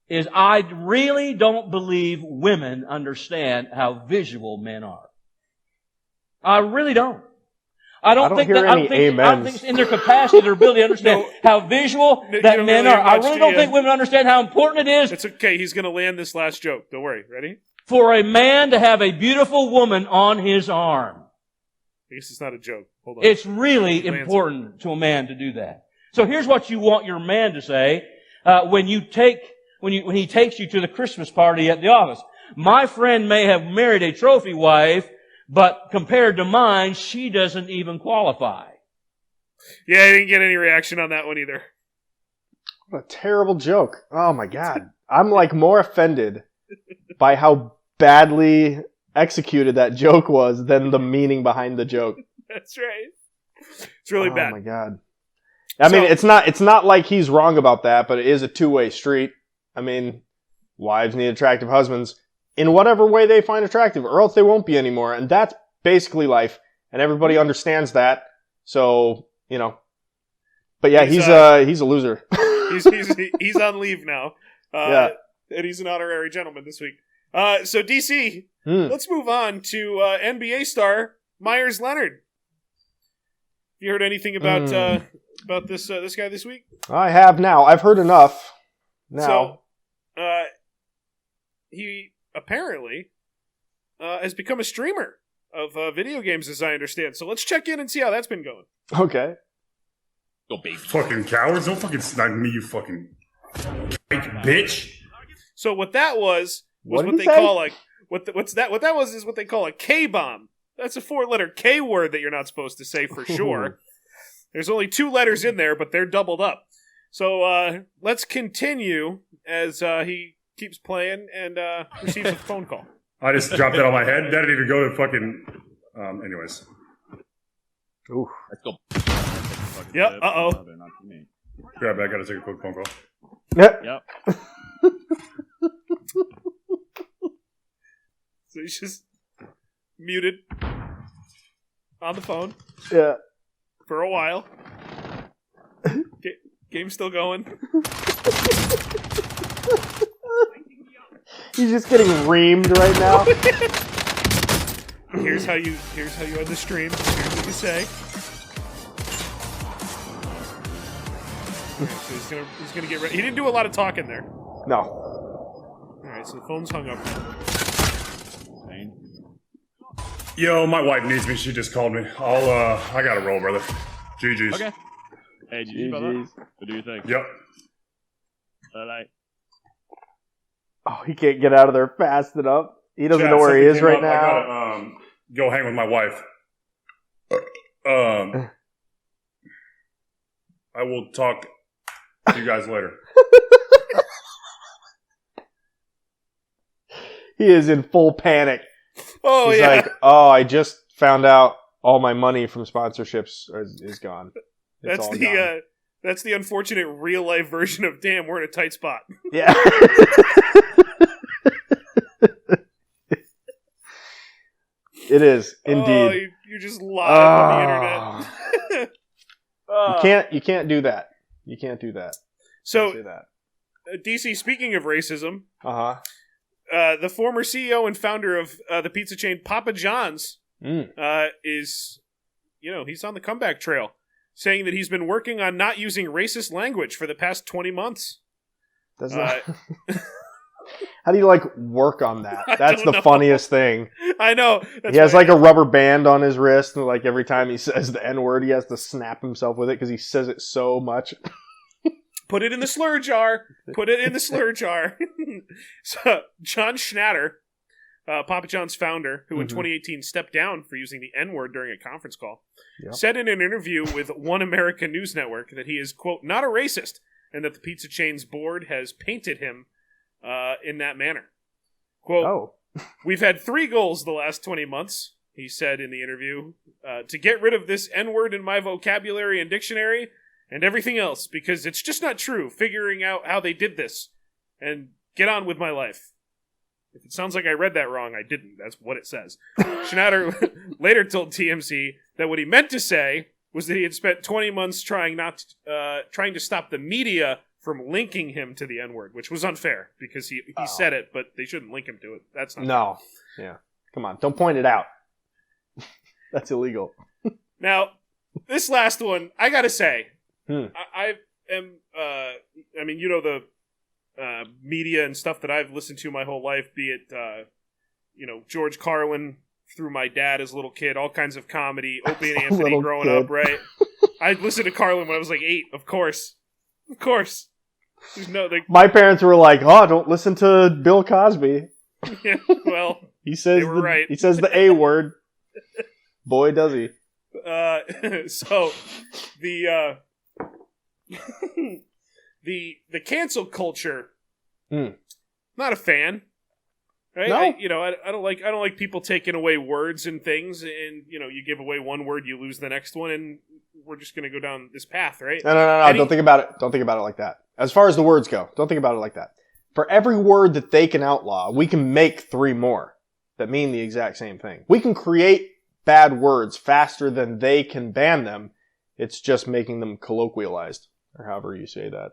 Is I really don't believe women understand how visual men are. I really don't. I don't think it's in their capacity, their ability to understand how visual that men are. I really don't think women understand how important it is. It's okay. He's going to land this last joke. Don't worry. Ready? For a man to have a beautiful woman on his arm. I guess it's not a joke. Hold on. It's really important to a man to do that. So here's what you want your man to say when he takes you to the Christmas party at the office. My friend may have married a trophy wife, but compared to mine, she doesn't even qualify. Yeah, I didn't get any reaction on that one either. What a terrible joke. Oh my God. I'm like more offended by how badly executed that joke was than the meaning behind the joke. That's right. It's really bad. Oh my God. I mean, it's not like he's wrong about that, but it is a two-way street. I mean, wives need attractive husbands in whatever way they find attractive, or else they won't be anymore. And that's basically life. And everybody understands that. So, you know. But yeah, he's a loser. he's on leave now. Yeah. And he's an honorary gentleman this week. So DC, let's move on to NBA star Myers Leonard. You heard anything about this guy this week? I have now. I've heard enough. Now. So, he apparently has become a streamer of video games, as I understand. So let's check in and see how that's been going. Okay. Go baby. Fucking cowards! Don't fucking snipe me, you fucking bitch. So what that was What what did they he say? call what that was is what they call a K-bomb. That's a 4-letter K word that you're not supposed to say for sure. There's only 2 letters in there, but they're doubled up. So let's continue as he keeps playing and receives a phone call. I just dropped that on my head. That didn't even go to fucking. Anyways. Ooh. Let's go. Yep. Uh-oh. Grab it. I gotta take a quick phone call. Yep. So he's just muted on the phone. Yeah. For a while. Game's still going. He's just getting reamed right now. Here's how you end the stream. Here's what you say. So he's gonna get ready. He didn't do a lot of talking there. No. Alright, so the phone's hung up. Yo, my wife needs me. She just called me. I gotta roll, brother. GG's. Okay. Hey, GG, brother. What do you think? Yep. Bye. Oh, he can't get out of there fast enough. He doesn't Chad, know where he is right up. now. I gotta go hang with my wife. I will talk to you guys later. He is in full panic. Oh, He's yeah. like, oh, I just found out all my money from sponsorships is gone. It's all gone. That's the unfortunate real life version of damn, we're in a tight spot. Yeah. It is indeed. Oh, you're just live on the internet. You can't do that. You can't do that. So, say that. DC, speaking of racism, Uh-huh. The former CEO and founder of the pizza chain Papa John's is, he's on the comeback trail, saying that he's been working on not using racist language for the past 20 months. Does that... How do you, work on that? That's the know. funniest thing. I know. He has, a rubber band on his wrist, and, every time he says the N-word, he has to snap himself with it because he says it so much. Put it in the slur jar. Put it in the slur jar. So, John Schnatter, Papa John's founder, who in 2018 stepped down for using the N-word during a conference call, said in an interview with One America News Network that he is, quote, not a racist, and that the pizza chain's board has painted him in that manner. Quote, we've had 3 goals the last 20 months, he said in the interview, to get rid of this N-word in my vocabulary and dictionary and everything else, because it's just not true, figuring out how they did this, and get on with my life. If it sounds like I read that wrong, I didn't. That's what it says. Schnatter later told TMZ that what he meant to say was that he had spent 20 months trying to stop the media from linking him to the N-word, which was unfair, because he said it, but they shouldn't link him to it. That's not No. Fair. Yeah. Come on. Don't point it out. That's illegal. Now, this last one, I gotta say, I am, the media and stuff that I've listened to my whole life, be it, George Carlin through my dad as a little kid, all kinds of comedy, Opie and Anthony growing up, right? I listened to Carlin when I was 8, of course. Of course. There's no... My parents were like, don't listen to Bill Cosby. Yeah, well, he says they were right. He says the A word. Boy, does he. So, the the cancel culture, not a fan. Right? No. I don't like people taking away words and things, and you give away one word, you lose the next one, and we're just gonna go down this path, right? No. Don't think about it. Don't think about it like that. As far as the words go, don't think about it like that. For every word that they can outlaw, we can make 3 more that mean the exact same thing. We can create bad words faster than they can ban them. It's just making them colloquialized, or however you say that.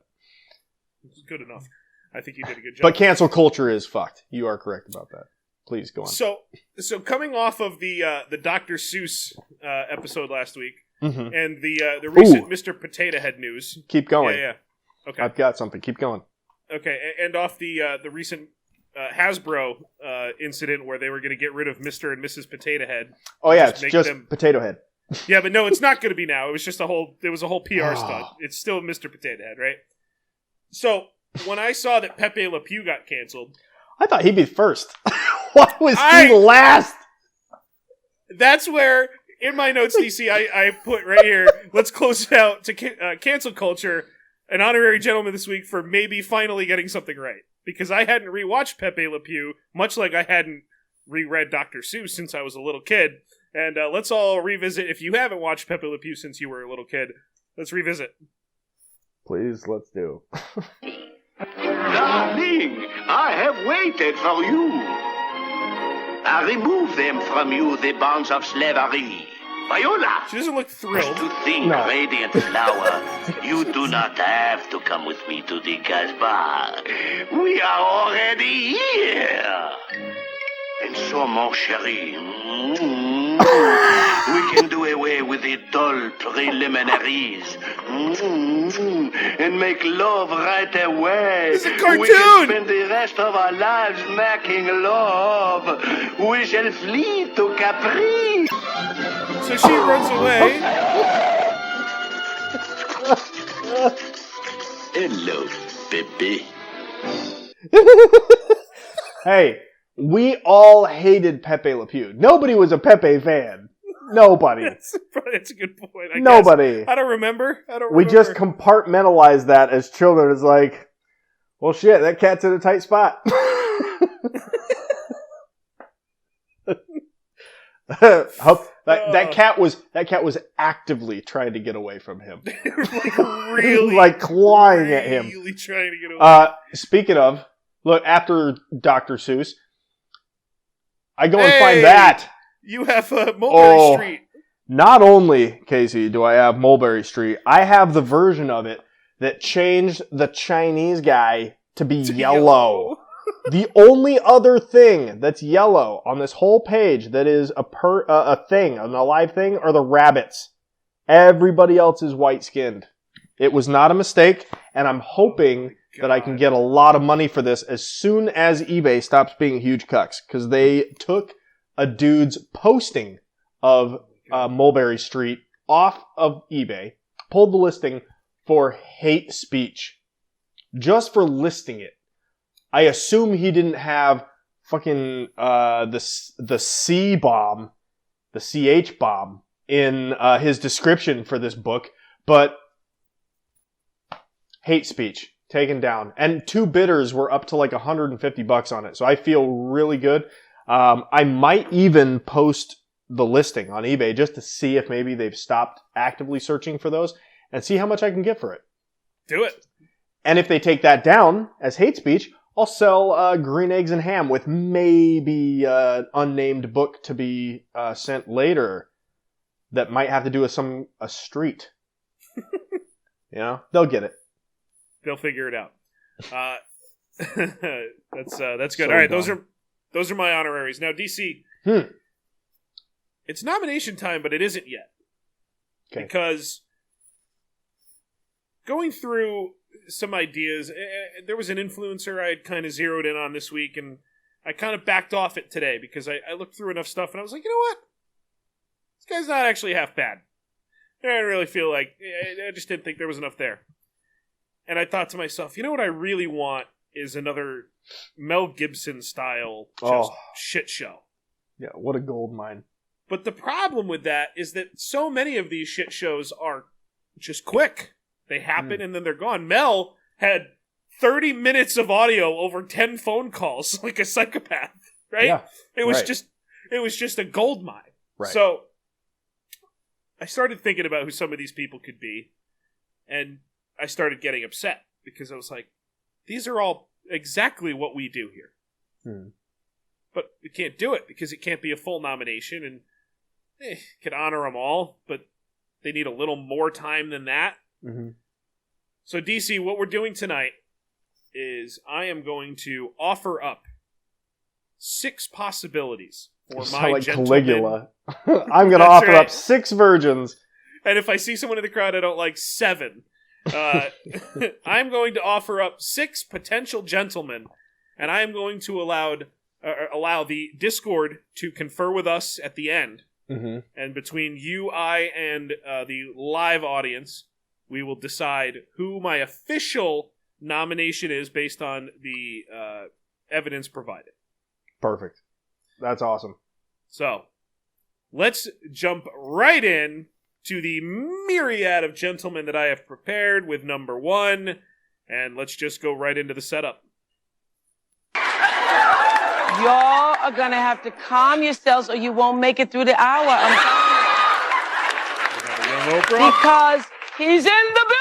Good enough. I think you did a good job. But cancel culture is fucked. You are correct about that. Please go on. So coming off of the Dr. Seuss episode last week, and the recent Mr. Potato Head news. Keep going. Yeah. Okay. I've got something. Keep going. Okay, and off the recent Hasbro incident where they were going to get rid of Mr. and Mrs. Potato Head. Oh yeah, it's just Potato Head. Yeah, but no, it's not going to be now. It was just a whole PR stunt. It's still Mr. Potato Head, right? So when I saw that Pepe Le Pew got canceled, I thought he'd be first. Why was he last? That's where, in my notes, DC, I put right here, let's close it out to cancel culture, an honorary gentleman this week for maybe finally getting something right. Because I hadn't rewatched Pepe Le Pew, much like I hadn't reread Dr. Seuss since I was a little kid. And let's all revisit, if you haven't watched Pepe Le Pew since you were a little kid, let's revisit. Please, let's do. Darling, I have waited for you. I remove them from you, the bonds of slavery. Viola! She doesn't look thrilled. To think, Radiant Flower, you do not have to come with me to the Casbah. We are already here. And so, mon chéri, we can do away with the dull preliminaries and make love right away. It's a cartoon! We can spend the rest of our lives making love. We shall flee to Capri. So she runs away. Hello, baby. Hey, we all hated Pepe Le Pew. Nobody was a Pepe fan. Nobody. That's a good point. I Nobody. Guess. I don't remember. We just compartmentalized that as children. It's like, well, shit, that cat's in a tight spot. That cat was actively trying to get away from him. Like really, like clawing at him. Really trying to get away. Speaking of, look, after Dr. Seuss, I go and find that. You have Mulberry Street. Not only, Casey, do I have Mulberry Street, I have the version of it that changed the Chinese guy to be yellow. The only other thing that's yellow on this whole page that is a thing, an alive thing, are the rabbits. Everybody else is white-skinned. It was not a mistake, and I'm hoping that I can get a lot of money for this as soon as eBay stops being huge cucks, because they took a dude's posting of Mulberry Street off of eBay, pulled the listing for hate speech, just for listing it. I assume he didn't have fucking the C bomb, the CH bomb in his description for this book, but hate speech taken down, and 2 bidders were up to like $150 on it. So I feel really good. I might even post the listing on eBay just to see if maybe they've stopped actively searching for those and see how much I can get for it. Do it. And if they take that down as hate speech, I'll sell Green Eggs and Ham with maybe an unnamed book to be sent later that might have to do with a street. You know, they'll get it. They'll figure it out. That's good. So all right, dumb. those are my honoraries. Now, DC, it's nomination time, but it isn't yet. Okay. Because going through some ideas, there was an influencer I had kind of zeroed in on this week, and I kind of backed off it today because I looked through enough stuff, and I was like, you know what? This guy's not actually half bad. I didn't really feel like, I just didn't think there was enough there. And I thought to myself, you know what I really want is another Mel Gibson style shit show. Yeah, what a gold mine. But the problem with that is that so many of these shit shows are just quick. They happen and then they're gone. Mel had 30 minutes of audio over 10 phone calls like a psychopath, right? Yeah, it was just a gold mine. Right. So I started thinking about who some of these people could be, and I started getting upset because I was like, these are all exactly what we do here. But we can't do it because it can't be a full nomination, and could honor them all, but they need a little more time than that. Mm-hmm. So, DC, what we're doing tonight is I am going to offer up 6 possibilities for my like gentleman. Caligula. I'm going to offer up 6 virgins. And if I see someone in the crowd I don't like, 7. I'm going to offer up 6 potential gentlemen, and I am going to allow the Discord to confer with us at the end. Mm-hmm. And between you, I, and the live audience, we will decide who my official nomination is based on the evidence provided. Perfect. That's awesome. So, let's jump right in to the myriad of gentlemen that I have prepared with number 1, and let's just go right into the setup. Y'all are gonna have to calm yourselves or you won't make it through the hour. I'm telling you. Because he's in the building!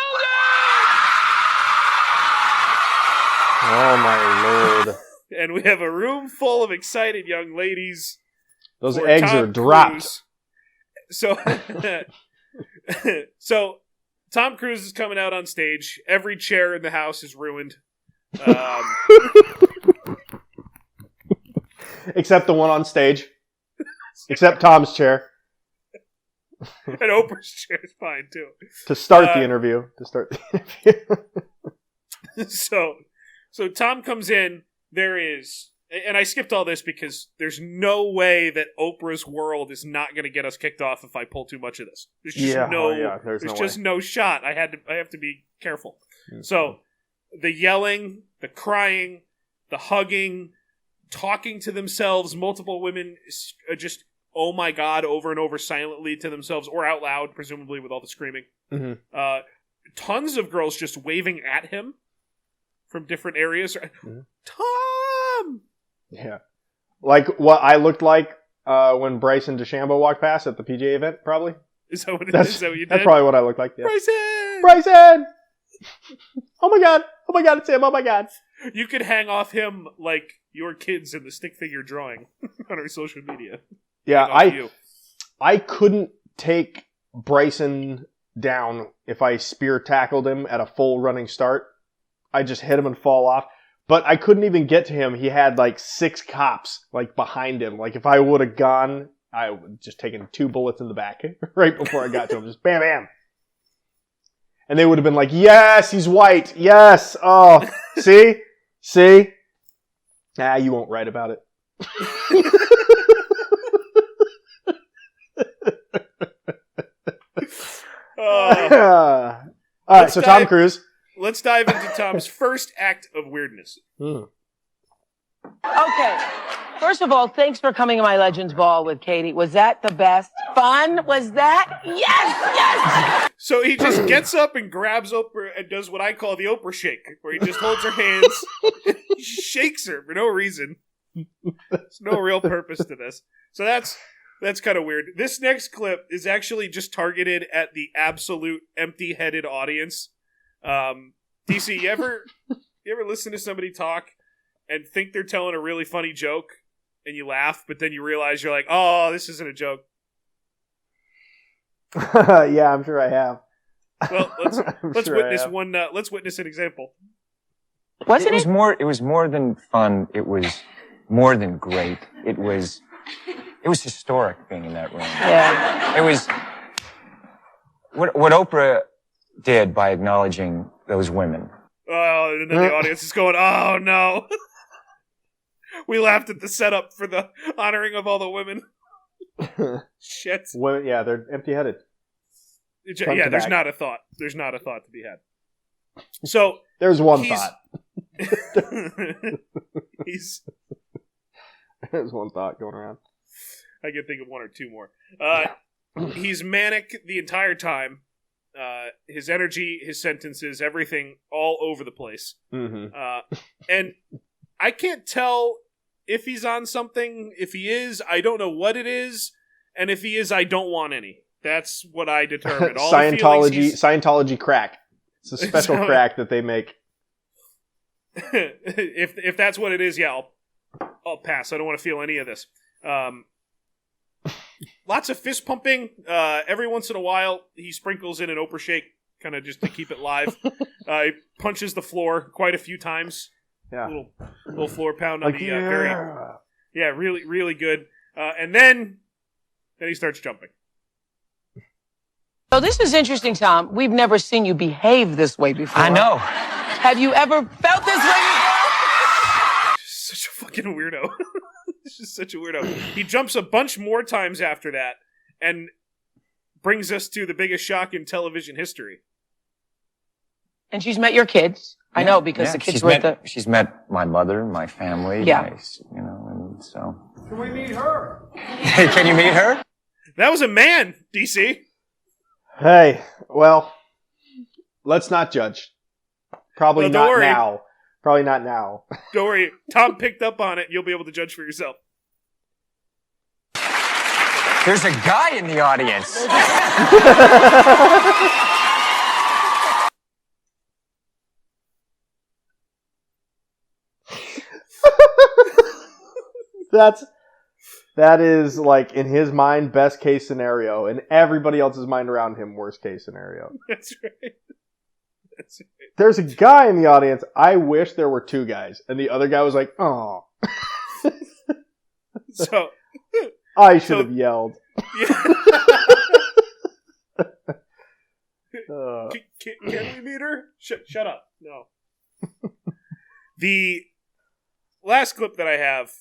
Oh my lord. And we have a room full of excited young ladies. Those for eggs Tom are dropped. Cruise. So Tom Cruise is coming out on stage. Every chair in the house is ruined. Except the one on stage. Except Tom's chair. And Oprah's chair is fine, too. To start the interview. So Tom comes in. There is... And I skipped all this because there's no way that Oprah's world is not going to get us kicked off if I pull too much of this. There's just no shot. I have to be careful. Mm-hmm. So the yelling, the crying, the hugging, talking to themselves, multiple women just, oh my God, over and over silently to themselves or out loud, presumably with all the screaming. Mm-hmm. Tons of girls just waving at him from different areas. Mm-hmm. Tom! Yeah. Like what I looked like when Bryson DeChambeau walked past at the PGA event, probably. Is that what it is? Is that what you did? That's probably what I looked like. Yeah. Bryson! Oh my God, it's him. Oh my God. You could hang off him like your kids in the stick figure drawing on our social media. Yeah, I couldn't take Bryson down if I spear tackled him at a full running start. I just hit him and fall off. But I couldn't even get to him. He had like 6 cops like behind him. Like if I would have gone, I would have just taken 2 bullets in the back right before I got to him. Just bam, bam. And they would have been like, yes, he's white. Yes. Oh, see? Nah, you won't write about it. All right, so Tom Cruise. Let's dive into Tom's first act of weirdness. Okay. First of all, thanks for coming to my Legends Ball with Katie. Was that the best fun? Was that? Yes! So he just gets up and grabs Oprah and does what I call the Oprah shake, where he just holds her hands and he shakes her for no reason. There's no real purpose to this. So that's kind of weird. This next clip is actually just targeted at the absolute empty-headed audience. DC, you ever listen to somebody talk and think they're telling a really funny joke and you laugh, but then you realize you're like, oh, this isn't a joke? Yeah, I'm sure I have. Well, let's witness one. Let's witness an example. Wasn't it? It was more than fun. It was more than great. It was historic being in that room. Yeah. It was what Oprah did by acknowledging those women. Oh, and then the audience is going, oh no. We laughed at the setup for the honoring of all the women. Shit. Women, yeah, they're empty-headed. Yeah, there's not a thought. There's not a thought to be had. So there's one thought. There's one thought going around. I can think of 1 or 2 more. He's manic the entire time. His energy, his sentences, everything all over the place. Mm-hmm. And I can't tell if he's on something. If he is, I don't know what it is. And if he is, I don't want any. That's what I determined. All Scientology crack. It's a special crack that they make. If that's what it is, yeah, I'll pass. I don't want to feel any of this. Lots of fist pumping. Every once in a while, he sprinkles in an Oprah shake, kind of just to keep it live. He punches the floor quite a few times. Yeah, little floor pound on really, really good. And then he starts jumping. So this is interesting, Tom. We've never seen you behave this way before. I know. Have you ever felt this way before? Such a fucking weirdo. This is such a weirdo. He jumps a bunch more times after that and brings us to the biggest shock in television history. And she's met your kids. I know, because the kids were at the... She's met my mother, my family. Yeah. And so... Can we meet her? Hey, can you meet her? That was a man, DC. Hey, well, let's not judge. Probably Well, don't not worry. now. Probably not now. Don't worry. Tom picked up on it. You'll be able to judge for yourself. There's a guy in the audience. That is, like, in his mind, best case scenario. In everybody else's mind around him, worst case scenario. That's right. That's right. There's a guy in the audience. I wish there were two guys. And the other guy was like, oh. So I should have yelled. Yeah. Can we meet her? Shut up. No. The last clip that I have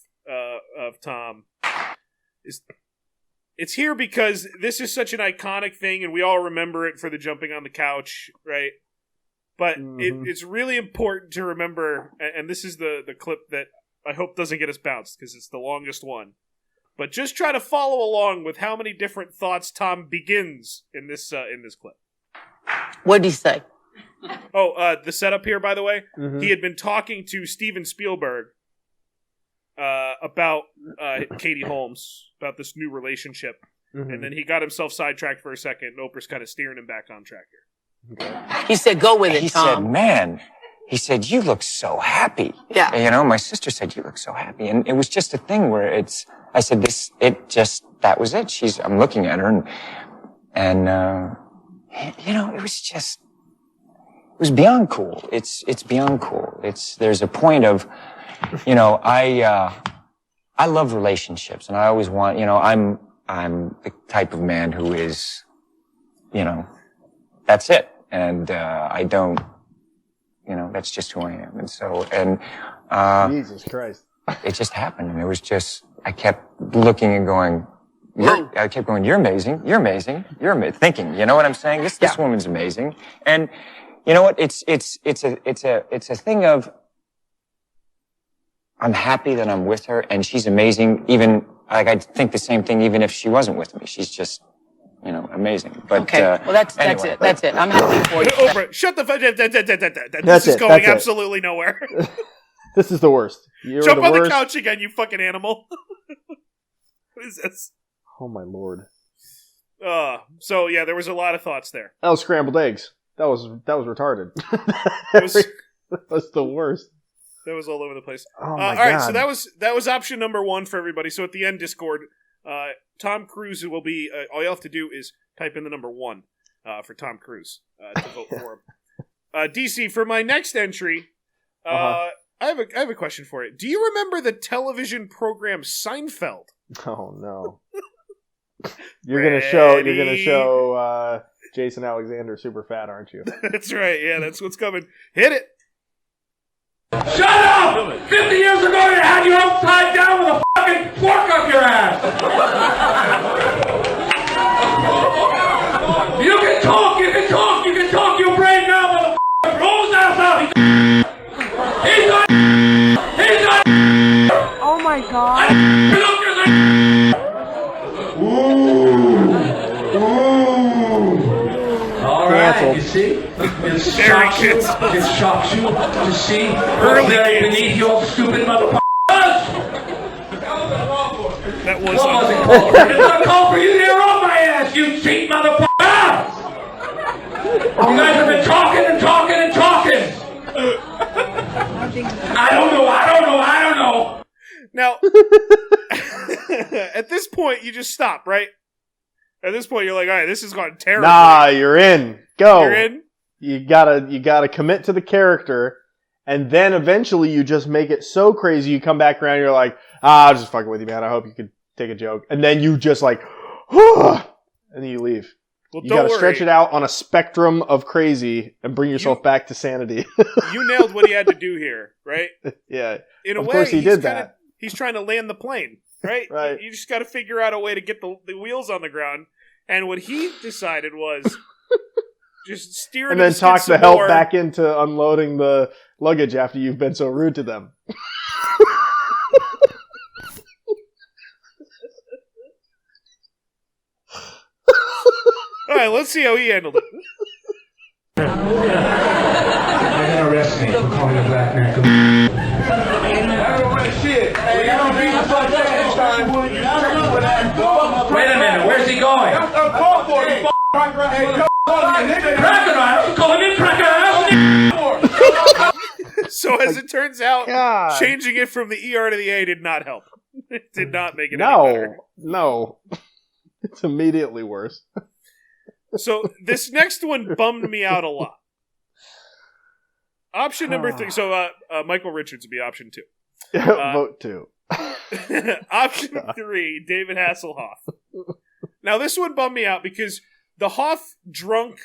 of Tom is it's here because this is such an iconic thing, and we all remember it for the jumping on the couch, right? But it's really important to remember, and this is the clip that I hope doesn't get us bounced because it's the longest one. But just try to follow along with how many different thoughts Tom begins in this clip. What'd he say? Oh, the setup here, by the way, he had been talking to Steven Spielberg about Katie Holmes, about this new relationship. And then he got himself sidetracked for a second, and Oprah's kind of steering him back on track here. Okay. He said, go with it, he Tom. said, man, he said, you look so happy. Yeah. And, you know, my sister said, you look so happy. And it was just a thing where I said, that was it. I'm looking at her and you know, it was beyond cool. It's beyond cool. There's a point of, you know, I love relationships and I always want, you know, I'm the type of man who is, you know, that's it. And, I don't, you know, that's just who I am. And so, Jesus Christ. It just happened. And it was just, I kept looking and going, I kept going, you're amazing, you're amazing, you're amazing. Thinking, you know what I'm saying? This woman's amazing. And you know what? It's a thing of, I'm happy that I'm with her and she's amazing. Even, like, I'd think the same thing even if she wasn't with me. She's just, you know, amazing. But, okay. Well, that's it. That's it. I'm happy for you. Oprah, shut the fuck up. This is going absolutely nowhere. This is the worst. You're Jump on worst. the couch again, you fucking animal. What is this? Oh my lord. So yeah, there was a lot of thoughts there. That was scrambled eggs. That was retarded. That was the worst. That was all over the place. Oh my all right, God. so that was option number 1 for everybody. So at the end, Discord, Tom Cruise will be. All you have to do is type in the number 1 for Tom Cruise to vote for him. DC, for my next entry, I have a question for you. Do you remember the television program Seinfeld? Oh no. You're gonna show Jason Alexander super fat, aren't you? That's right. Yeah, that's what's coming. Hit it. Shut up! 50 years ago, you had you upside down with a fucking fork up your ass! You can talk your brain now, motherfucker! Rolls out! He's on! Oh my God. All right, you see? It shocks you to see what's there beneath your stupid motherfucker. That was It's not a call for you to on my ass, you cheap motherfucker! You guys have been talking and talking and talking! I don't know. Now, at this point, you just stop, right? At this point, you're like, all right, this has gone terrible. Nah, you're in. Go. You're in? You gotta commit to the character, and then eventually you just make it so crazy you come back around and you're like, I'm just fucking with you, man. I hope you could take a joke. And then you just like, and then you leave. Well, you gotta stretch it out on a spectrum of crazy and bring yourself back to sanity. You nailed what he had to do here, right? Yeah. In a of way, course he did that. He's trying to land the plane, right? Right. You just got to figure out a way to get the wheels on the ground. And what he decided was just steer and then talk the help back into unloading the luggage after you've been so rude to them. All right, let's see how he handled it. They're gonna arrest me for calling a black man. Everybody see it. Hey, you don't beat us like that this time. Wait a minute, where's he going? Call for him. So as it turns out, changing it from the ER to the A did not help. It did not make it any better. No. It's immediately worse. So this next one bummed me out a lot. Option number 3. So Michael Richards would be option 2. Vote 2. Option 3, David Hasselhoff. Now this one bummed me out because the Hoff drunk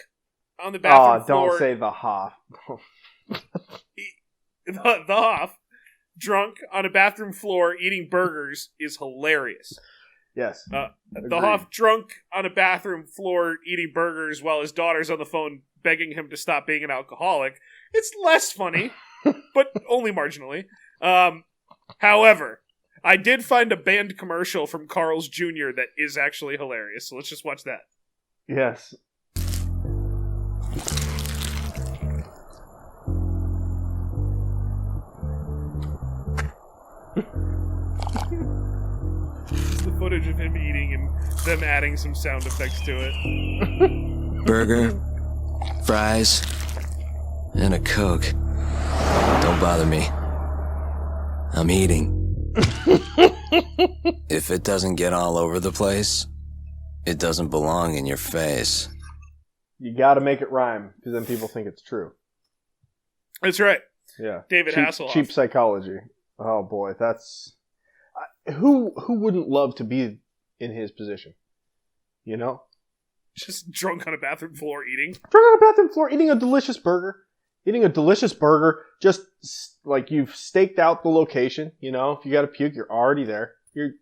on the bathroom floor. Don't say the Hoff. The Hoff drunk on a bathroom floor eating burgers is hilarious. Yes. The Hoff drunk on a bathroom floor eating burgers while his daughter's on the phone begging him to stop being an alcoholic. It's less funny, but only marginally. However, I did find a banned commercial from Carl's Jr. that is actually hilarious. So let's just watch that. Yes. It's the footage of him eating and them adding some sound effects to it. Burger, fries, and a Coke. Don't bother me. I'm eating. If it doesn't get all over the place, it doesn't belong in your face. You gotta make it rhyme, because then people think it's true. That's right. Yeah. David Hasselhoff. Cheap psychology. Oh boy, that's... Who wouldn't love to be in his position? You know? Just drunk on a bathroom floor eating. Drunk on a bathroom floor eating a delicious burger. Just like you've staked out the location. You know, if you got to puke, you're already there. You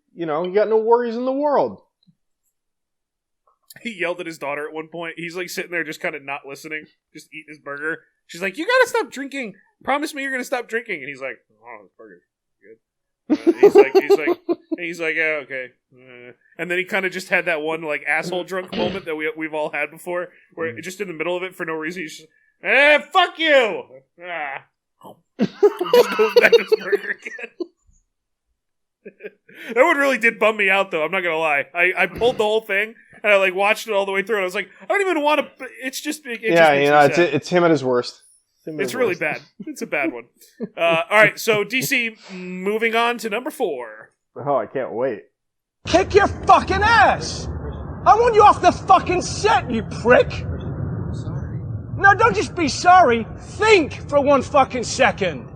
got no worries in the world. He yelled at his daughter at one point. He's like sitting there just kind of not listening, just eating his burger. She's like, "You gotta stop drinking. Promise me you're gonna stop drinking." And he's like, "Oh, this burger's good." He's like, "Yeah, okay." And then he kind of just had that one like asshole drunk moment that we've all had before, where just in the middle of it for no reason, he's just, fuck you. Just goes back to his burger again. That one really did bum me out, though. I'm not gonna lie. I pulled the whole thing and I like watched it all the way through, and I was like, I don't even want to. It's just it's him at his worst. It's really bad. It's a bad one. All right, so DC, moving on to number 4. Oh, I can't wait. Kick your fucking ass! I want you off the fucking set, you prick! Sorry. No, don't just be sorry. Think for one fucking second.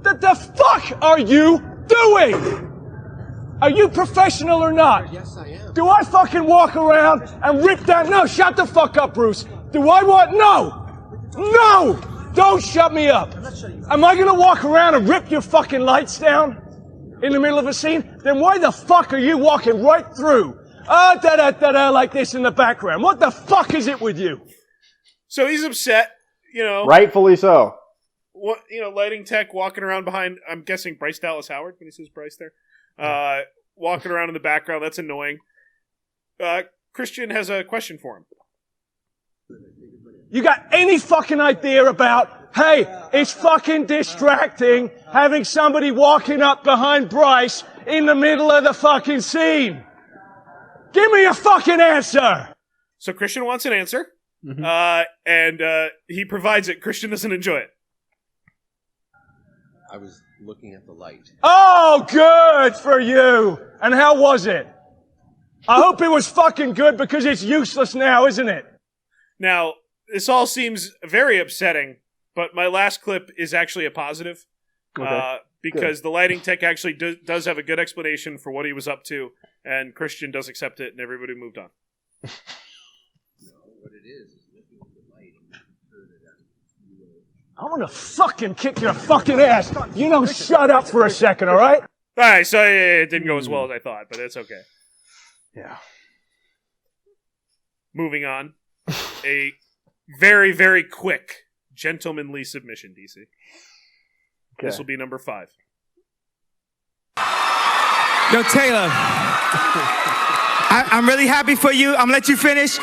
The fuck are you doing? Are you professional or not? Yes, I am. Do I fucking walk around and rip that? No, shut the fuck up, Bruce. Do I want? No! Don't shut me up. Am I gonna walk around and rip your fucking lights down in the middle of a scene? Then why the fuck are you walking right through? Like this in the background. What the fuck is it with you? So he's upset, Rightfully so. What, lighting tech walking around behind, I'm guessing Bryce Dallas Howard, when he says Bryce there. Walking around in the background, that's annoying. Christian has a question for him. You got any fucking idea about, hey, it's fucking distracting having somebody walking up behind Bryce in the middle of the fucking scene? Give me a fucking answer! So Christian wants an answer, and he provides it. Christian doesn't enjoy it. I was looking at the light. Oh, good for you! And how was it? I hope it was fucking good because it's useless now, isn't it? Now, this all seems very upsetting, but my last clip is actually a positive. Okay. Because the lighting tech actually does have a good explanation for what he was up to, and Christian does accept it, and everybody moved on. No, what it is looking at the light and turn it on. I'm gonna fucking kick your fucking ass. Shut up for a second, all right? All right, so it didn't go as well as I thought, but it's okay. Yeah. Moving on. A very, very quick gentlemanly submission, DC. Okay. This will be number 5. Yo, Taylor, I'm really happy for you. I'm gonna let you finish.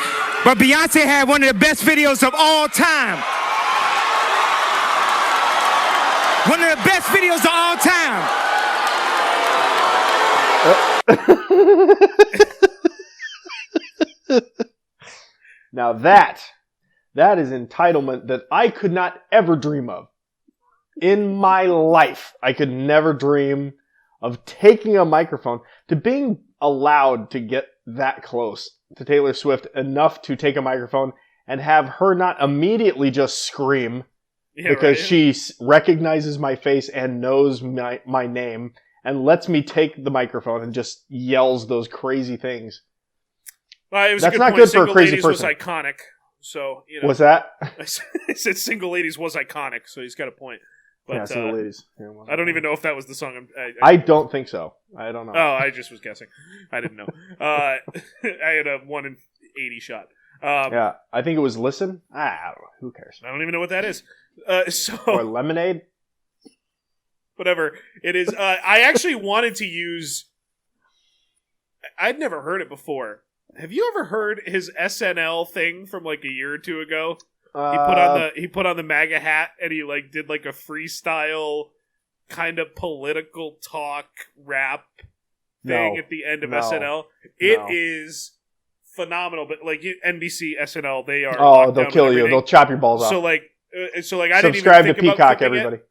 But Beyonce had one of the best videos of all time. One of the best videos of all time. Now that is entitlement that I could not ever dream of. In my life, I could never dream of taking a microphone to being allowed to get that close to Taylor Swift enough to take a microphone and have her not immediately just scream because she recognizes my face and knows my name and lets me take the microphone and just yells those crazy things. It was That's a good not point. good for a Single crazy Ladies person. was iconic. So, you know. What's that? I said Single Ladies was iconic, so he's got a point. But, yeah, Single Ladies. Yeah, I don't even know if that was the song. I don't think so. I don't know. Oh, I just was guessing. I didn't know. I had a 1 in 80 shot. Yeah, I think it was Listen. I don't know. Who cares? I don't even know what that is. Or Lemonade? Whatever it is. I actually wanted to use... I'd never heard it before. Have you ever heard his SNL thing from like a year or two ago? He put on the MAGA hat and he like did like a freestyle kind of political talk rap thing at the end of SNL. It is phenomenal, but like NBC, SNL, they are. Oh, they'll kill you. They'll chop your balls off. So like I didn't even subscribe to think about Peacock, clipping everybody.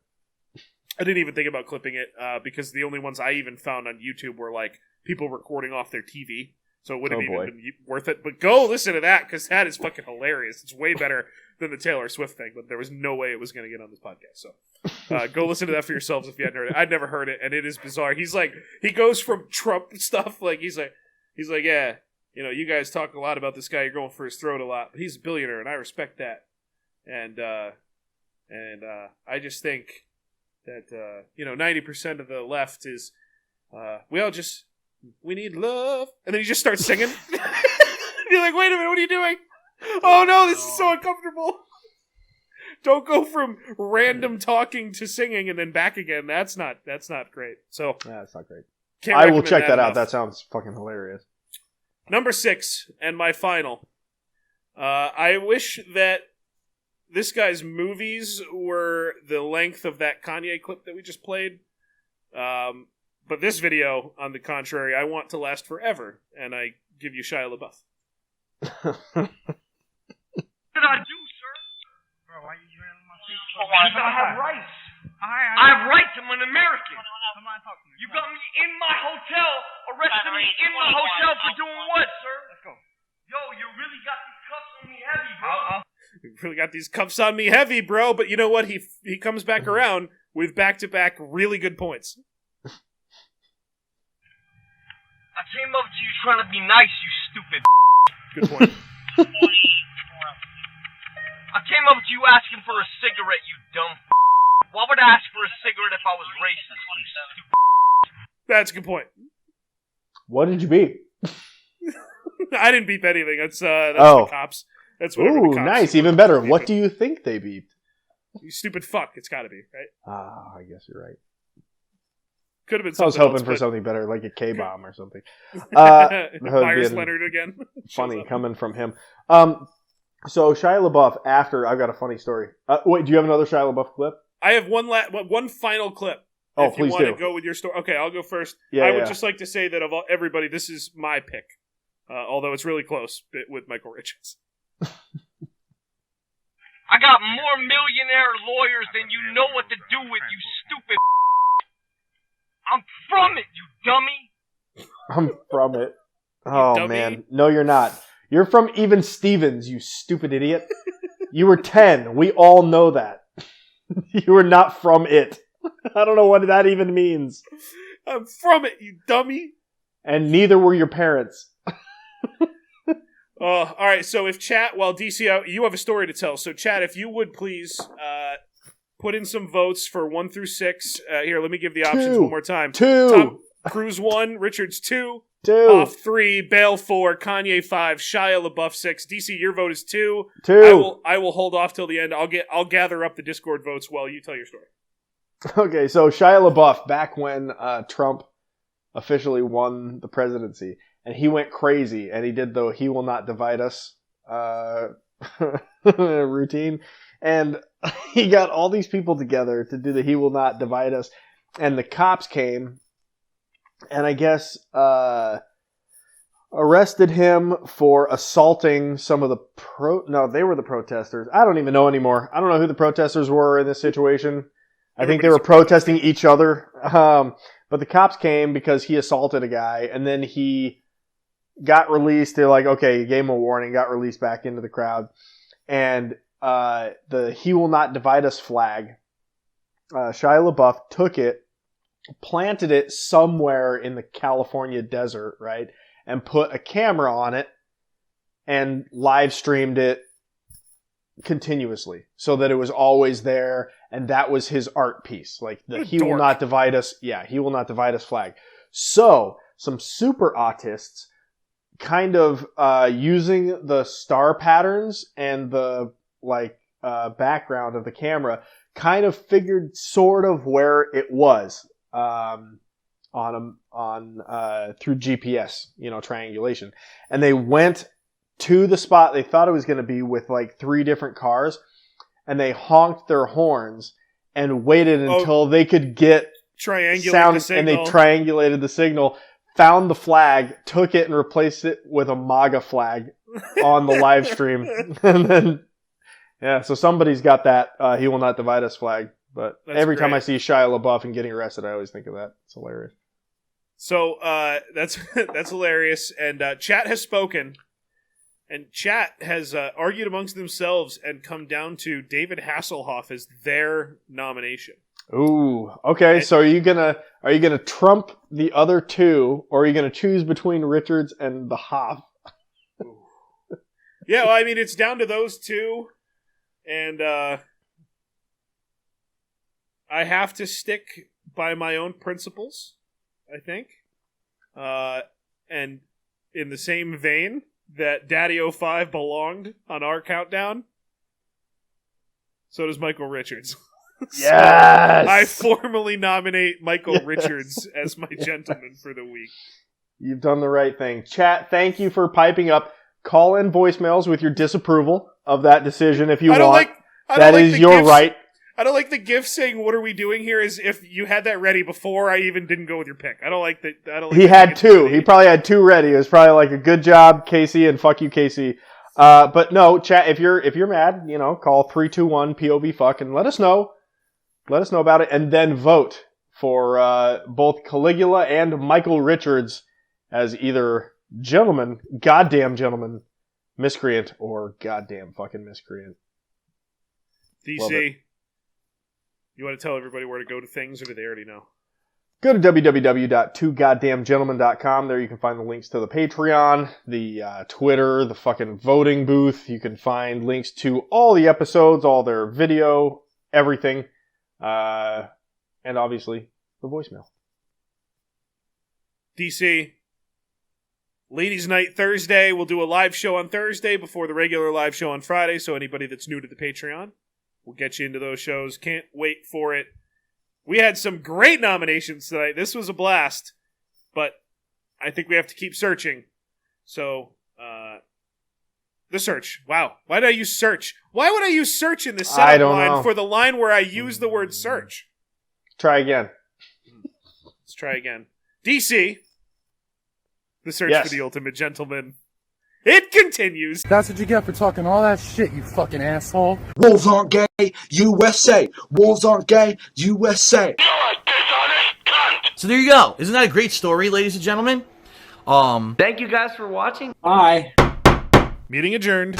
I didn't even think about clipping it because the only ones I even found on YouTube were like people recording off their TV. So it wouldn't even been worth it. But go listen to that because that is fucking hilarious. It's way better than the Taylor Swift thing, but there was no way it was going to get on this podcast. So go listen to that for yourselves if you hadn't heard it. I'd never heard it, and it is bizarre. He's like, he goes from Trump stuff, like he's like, yeah, you know, you guys talk a lot about this guy. You're going for his throat a lot, but he's a billionaire, and I respect that. And I just think that 90% of the left is we need love, and then he just starts singing. You're like, wait a minute, what are you doing? Oh no, this is so uncomfortable. Don't go from random talking to singing and then back again. That's not great. So yeah, that's not great. I will check that out. That sounds fucking hilarious. Number 6, and my final. I wish that this guy's movies were the length of that Kanye clip that we just played. But this video, on the contrary, I want to last forever, and I give you Shia LaBeouf. What did I do, sir? Bro, why are you drilling my feet? I have rights. I have rights. I'm an American. You got me in my hotel, arrested me in my hotel for doing what, sir? Let's go. Yo, you really got these cuffs on me heavy, bro. You really got these cuffs on me heavy, bro. But you know what? He comes back around with back-to-back really good points. I came up to you trying to be nice, you stupid. Good point. I came up to you asking for a cigarette, you dumb. Why would I ask for a cigarette if I was racist, you stupid? That's a good point. What did you beep? I didn't beep anything. That's the cops. That's what the cops nice, do. even better. What do you think they beeped? You stupid fuck. It's got to be, right? I guess you're right. Could have been I was something hoping else, for but... something better, like a K-bomb or something. Myers Leonard again. Funny coming from him. So Shia LaBeouf, after, I've got a funny story. Wait, do you have another Shia LaBeouf clip? I have one final clip. Oh, if please you want do. to go with your story. Okay, I'll go first. Yeah, I would just like to say that of everybody, this is my pick. Although it's really close with Michael Richards. I got more millionaire lawyers than you know what to do with, you stupid. I'm from it, you dummy. I'm from it. Oh, dummy. man. No, you're not. You're from Even Stevens, you stupid idiot. You were 10. We all know that. You were not from it. I don't know what that even means. I'm from it, you dummy. And neither were your parents. All right, so if chat, while DC, you have a story to tell. So chat, if you would please put in some votes for 1 through 6. Here, let me give the options one more time. 2. Tom Cruise 1, Richards 2. 2. Off 3, Bale 4, Kanye 5, Shia LaBeouf 6. DC, your vote is 2. 2. I will hold off till the end. I'll gather up the Discord votes while you tell your story. Okay, so Shia LaBeouf, back when Trump officially won the presidency, and he went crazy, and he did the "He Will Not Divide Us" routine, and he got all these people together to do the "He Will Not Divide Us," and the cops came, and I guess arrested him for assaulting some of the No, they were the protesters. I don't even know anymore. I don't know who the protesters were in this situation. I think they were protesting each other. But the cops came because he assaulted a guy, and then he got released. They're like, okay, you gave him a warning, got released back into the crowd. And the He Will Not Divide Us flag, Shia LaBeouf took it, planted it somewhere in the California desert, right? And put a camera on it and live streamed it continuously so that it was always there, and that was his art piece. Like the He Will Not Divide Us, He Will Not Divide Us flag. So some super autists kind of using the star patterns and the background of the camera kind of figured sort of where it was through GPS, triangulation. And they went to the spot they thought it was going to be with like 3 different cars, and they honked their horns and waited until they could get sound, and they triangulated the signal, found the flag, took it and replaced it with a MAGA flag on the live stream. And then, so somebody's got that He Will Not Divide Us flag. But every time I see Shia LaBeouf and getting arrested, I always think of that. It's hilarious. So that's hilarious. And chat has spoken. And chat has argued amongst themselves and come down to David Hasselhoff as their nomination. Ooh, okay. So are you gonna trump the other 2, or are you gonna choose between Richards and the Hoff? Yeah, well, I mean, it's down to those 2, and I have to stick by my own principles, I think. And in the same vein that Daddy 05 belonged on our countdown, so does Michael Richards. Yes! So I formally nominate Michael Richards as my gentleman for the week. You've done the right thing. Chat, thank you for piping up. Call in voicemails with your disapproval of that decision if you want. That is your right. I don't like the GIF saying, "What are we doing here?" As if you had that ready before I even didn't go with your pick. I don't like that. He had 2. He probably had 2 ready. It was probably like a good job, Casey, and fuck you, Casey. But no, chat. If you're mad, call 321 POV fuck and let us know. Let us know about it, and then vote for both Caligula and Michael Richards as either gentleman, goddamn gentleman, miscreant, or goddamn fucking miscreant. DC. You want to tell everybody where to go to things, or do they already know? Go to www.twogoddamngentlemen.com. There you can find the links to the Patreon, the Twitter, the fucking voting booth. You can find links to all the episodes, all their video, everything. And obviously, the voicemail. DC. Ladies' Night Thursday. We'll do a live show on Thursday before the regular live show on Friday, so anybody that's new to the Patreon, we'll get you into those shows. Can't wait for it. We had some great nominations tonight. This was a blast, but I think we have to keep searching. So, the search. Wow. Why did I use search? Why would I use search in the setup line for the line where I use the word search? Try again. Let's try again. DC. The search for the ultimate gentleman. It continues. That's what you get for talking all that shit, you fucking asshole. Wolves aren't gay, USA. Wolves aren't gay, USA. So there you go. Isn't that a great story, ladies and gentlemen? Thank you guys for watching. Bye. Meeting adjourned.